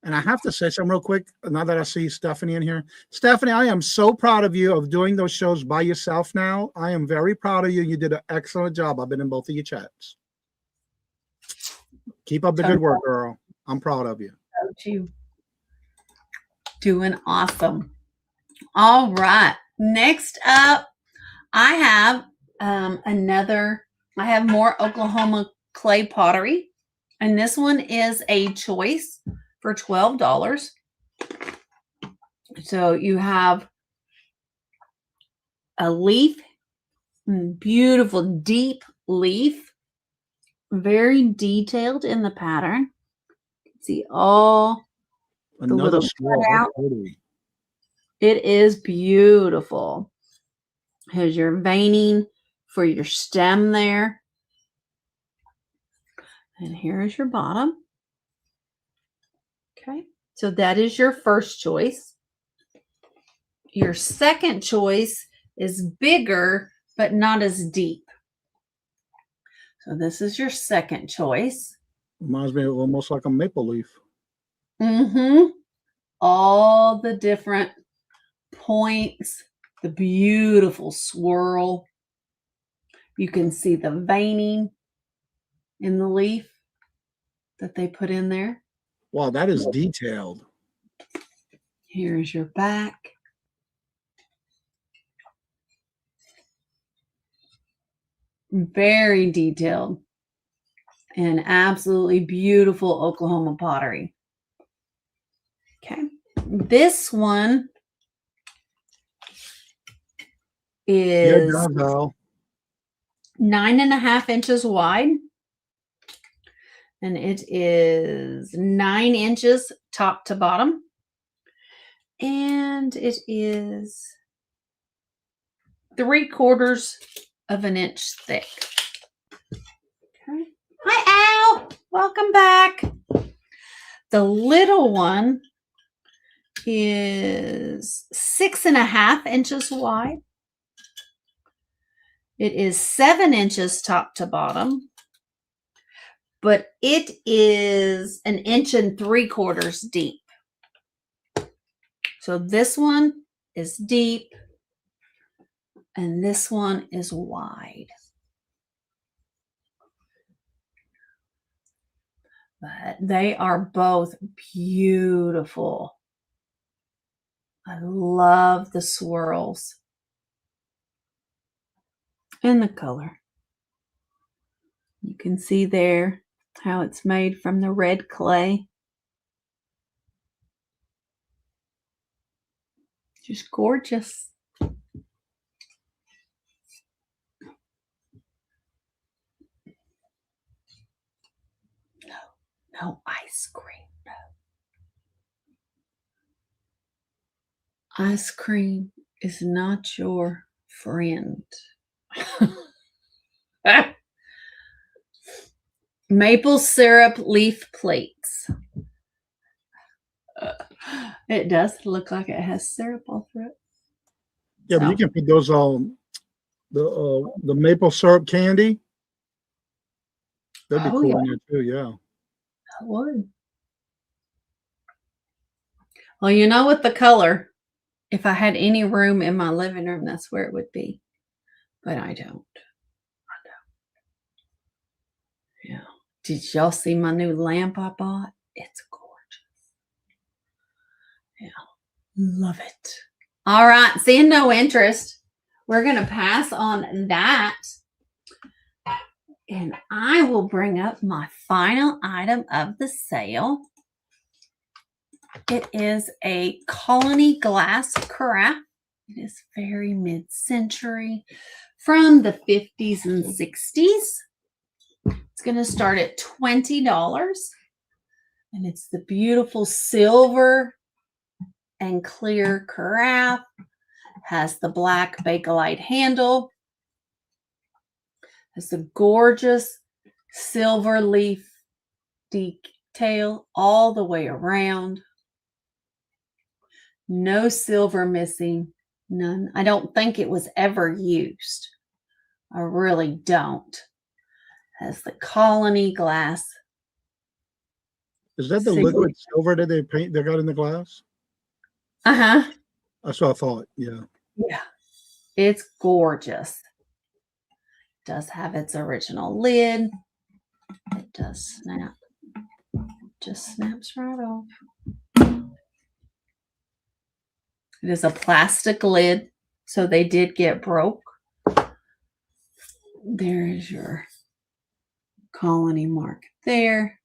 And I have to say something real quick. Now that I see Stephanie in here, Stephanie, I am so proud of you of doing those shows by yourself now. I am very proud of you. You did an excellent job. I've been in both of your chats. Keep up the good work, girl. I'm proud of you. You doing awesome. All right. Next up, I have I have more Oklahoma clay pottery. And this one is a choice for $12. So you have a leaf, beautiful deep leaf, very detailed in the pattern. See all Another little swirl. cutout. Totally. It is beautiful. Here's your veining for your stem there. And here is your bottom. Okay, so that is your first choice. Your second choice is bigger, but not as deep. So this is your second choice. Reminds me of almost like a maple leaf. Mm-hmm. All the different points, the beautiful swirl. You can see the veining in the leaf that they put in there. Wow, that is detailed. Here's your back. Very detailed and absolutely beautiful Oklahoma pottery. Okay. This one is 9.5 inches wide. And it is 9 inches top to bottom. And it is 3/4 of an inch thick. Okay. Hi, Al. Welcome back. The little one is 6.5 inches wide. It is 7 inches top to bottom. But it is 1 3/4 deep. So this one is deep and this one is wide. But they are both beautiful. I love the swirls and the color. You can see there how it's made from the red clay. Just gorgeous. No ice cream. No. Ice cream is not your friend. Maple syrup leaf plates. It does look like it has syrup all through it. Yeah, but you can put those the maple syrup candy. That'd be cool in there too. Yeah, that would. Well, you know, with the color, if I had any room in my living room, that's where it would be. But I don't. Yeah. Did y'all see my new lamp I bought? It's gorgeous. Yeah. Love it. All right. Seeing no interest, we're going to pass on that. And I will bring up my final item of the sale. It is a colony glass carafe. It is very mid-century from the 50s and 60s. It's going to start at $20. And it's the beautiful silver and clear carafe. Has the black Bakelite handle. Has the gorgeous silver leaf detail all the way around. No silver missing. None. I don't think it was ever used. I really don't. Has the colony glass. Is that the liquid silver that they got in the glass? Uh-huh. That's what I thought. Yeah. Yeah. It's gorgeous. It does have its original lid. It does snap. Just snaps right off. It is a plastic lid, so they did get broke. There is your colony mark there.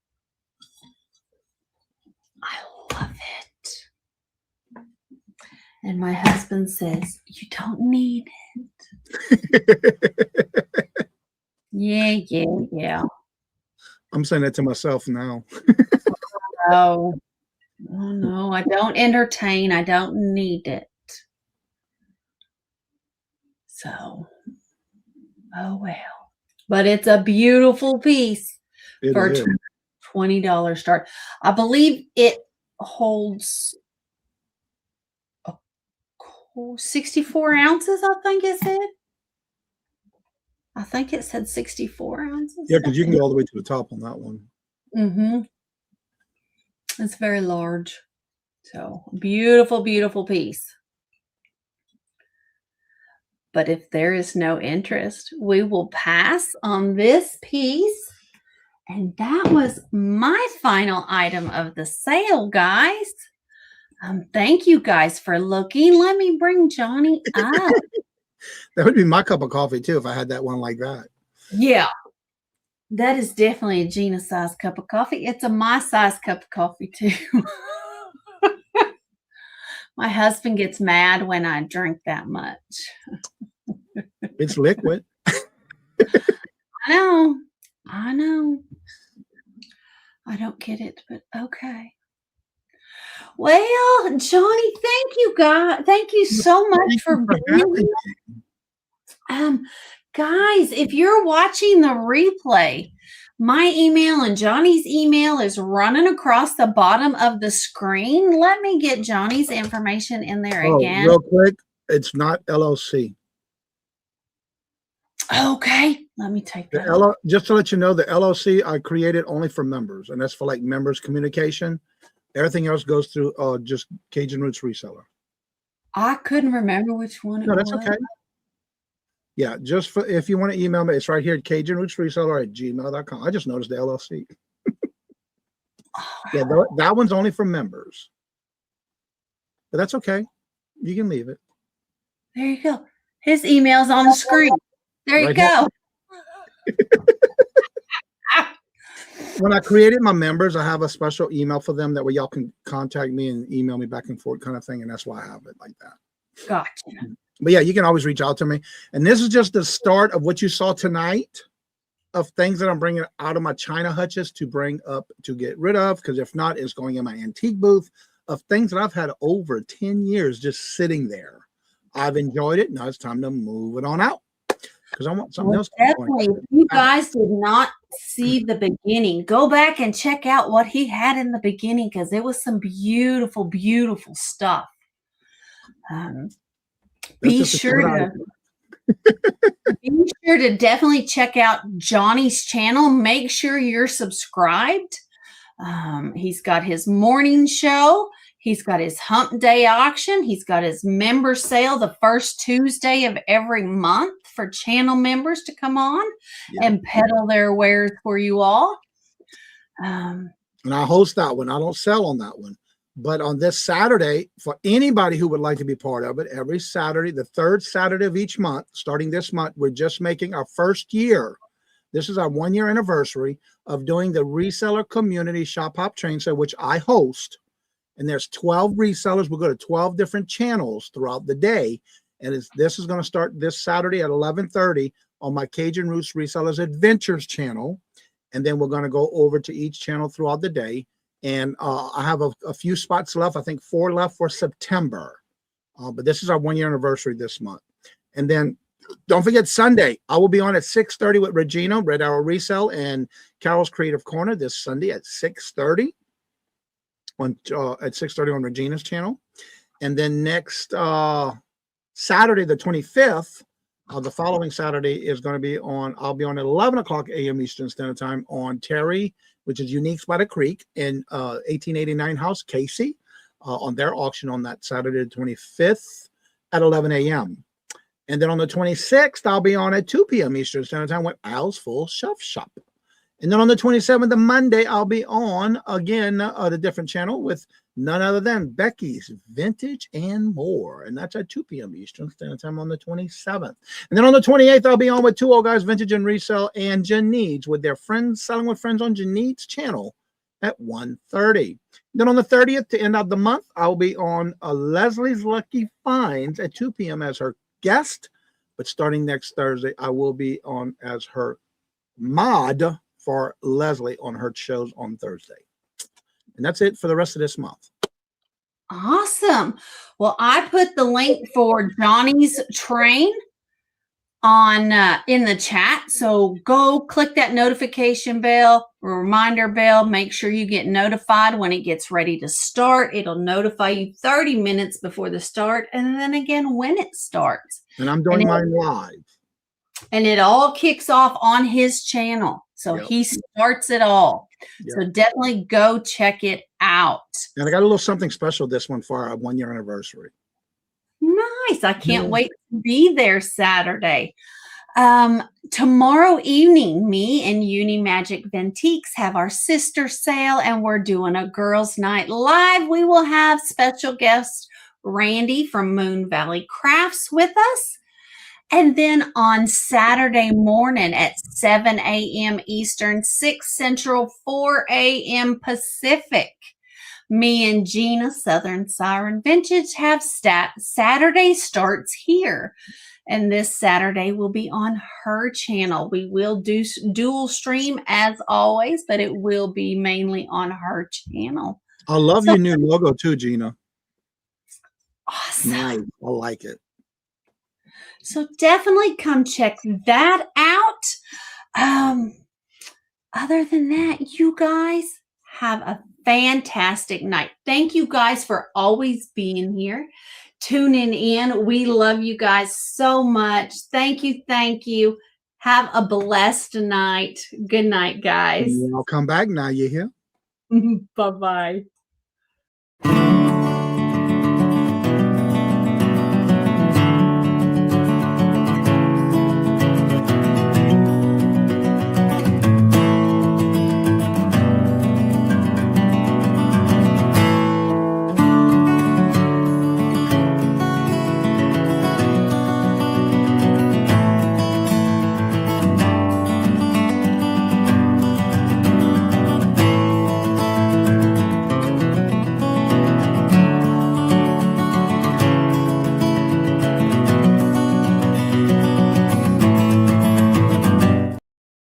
I love it. And my husband says, you don't need it. Yeah. I'm saying that to myself now. Oh no, I don't entertain. I don't need it. So, oh well. But it's a beautiful piece for a $20 start. I believe it holds 64 ounces, I think it said. I think it said 64 ounces. Yeah, because you can go all the way to the top on that one. Mm-hmm. It's very large. So, beautiful, beautiful piece. But if there is no interest, we will pass on this piece. And that was my final item of the sale, guys. Thank you guys for looking. Let me bring Johnny up. That would be my cup of coffee, too, if I had that one like that. Yeah. That is definitely a Gina-sized cup of coffee. It's a my-sized cup of coffee, too. My husband gets mad when I drink that much. It's liquid. I know. I don't get it, but okay. Well, Johnny, thank you, God. Thank you so much for being here. Guys, if you're watching the replay, my email and Johnny's email is running across the bottom of the screen. Let me get Johnny's information in there again. Real quick, it's not LLC. Okay, let me take that. Just to let you know, the LLC I created only for members, and that's for like members communication. Everything else goes through just Cajun Roots Reseller. I couldn't remember which one it was. No, that's okay. Yeah, just for if you want to email me, it's right here at CajunRootsReseller@gmail.com. I just noticed the LLC. Yeah, that one's only for members. But that's okay. You can leave it. There you go. His email's on the screen. There you go. When I created my members, I have a special email for them that way y'all can contact me and email me back and forth kind of thing. And that's why I have it like that. Gotcha. But yeah, you can always reach out to me. And this is just the start of what you saw tonight of things that I'm bringing out of my China hutches to bring up to get rid of. Because if not, it's going in my antique booth of things that I've had over 10 years just sitting there. I've enjoyed it. Now it's time to move it on out. Because I want something else. Definitely. If you guys did not see the beginning, go back and check out what he had in the beginning because there was some beautiful, beautiful stuff. Be sure to definitely check out Johnny's channel. Make sure you're subscribed. He's got his morning show. He's got his hump day auction. He's got his member sale the first Tuesday of every month for channel members to come on and peddle their wares for you all. And I host that one. I don't sell on that one. But on this Saturday, for anybody who would like to be part of it, every Saturday, the third Saturday of each month, starting this month, we're just making our first year This is our 1-year anniversary of doing the reseller community shop hop train sale, which I host. And there's 12 resellers. We'll go to 12 different channels throughout the day. And this is going to start this Saturday at 11:30 on my Cajun Roots Resellers Adventures channel. And then we're going to go over to each channel throughout the day. And I have a few spots left. I think 4 left for September. But this is our 1-year anniversary this month. And then don't forget Sunday. I will be on at 6:30 with Regina, Red Arrow Resell, and Carol's Creative Corner this Sunday at 6:30 on Regina's channel. And then next Saturday, the 25th, the following Saturday is going to be on. I'll be on at 11 o'clock a.m. Eastern Standard Time on Terry, which is Uniques by the Creek, in 1889 House, Casey, on their auction on that Saturday, the 25th at 11 a.m. And then on the 26th, I'll be on at 2 p.m. Eastern Standard Time with Al's Full Shelf Shop. And then on the 27th, the Monday, I'll be on again the different channel with none other than Becky's Vintage and More. And that's at 2 p.m. Eastern Standard Time on the 27th. And then on the 28th, I'll be on with 2 old guys, Vintage and Resell, and Janine's with their friends, Selling with Friends on Janine's channel at 1:30. Then on the 30th, to end out the month, I'll be on Leslie's Lucky Finds at 2 p.m. as her guest. But starting next Thursday, I will be on as her mod for Leslie on her shows on Thursday. And that's it for the rest of this month. Awesome. Well, I put the link for Johnny's train on in the chat. So go click that notification bell, reminder bell. Make sure you get notified when it gets ready to start. It'll notify you 30 minutes before the start, and then again when it starts. And I'm doing mine live. And it all kicks off on his channel. So Yep. he starts it all. Yep. So definitely go check it out. And I got a little something special this one for our 1-year anniversary. Nice. I can't wait to be there Saturday. Tomorrow evening, me and Uni Magic Ventiques have our sister sale, and we're doing a girls' night live. We will have special guest Randy from Moon Valley Crafts with us. And then on Saturday morning at 7 a.m. Eastern, 6 Central, 4 a.m. Pacific, me and Gina, Southern Siren Vintage, have Saturday starts here. And this Saturday will be on her channel. We will do dual stream as always, but it will be mainly on her channel. I love your new logo too, Gina. Awesome. Nice. I like it. So definitely come check that out. Other than that, you guys have a fantastic night. Thank you guys for always being here, tuning in. We love you guys so much. Thank you. Thank you. Have a blessed night. Good night, guys. I'll come back now. You hear? Bye-bye.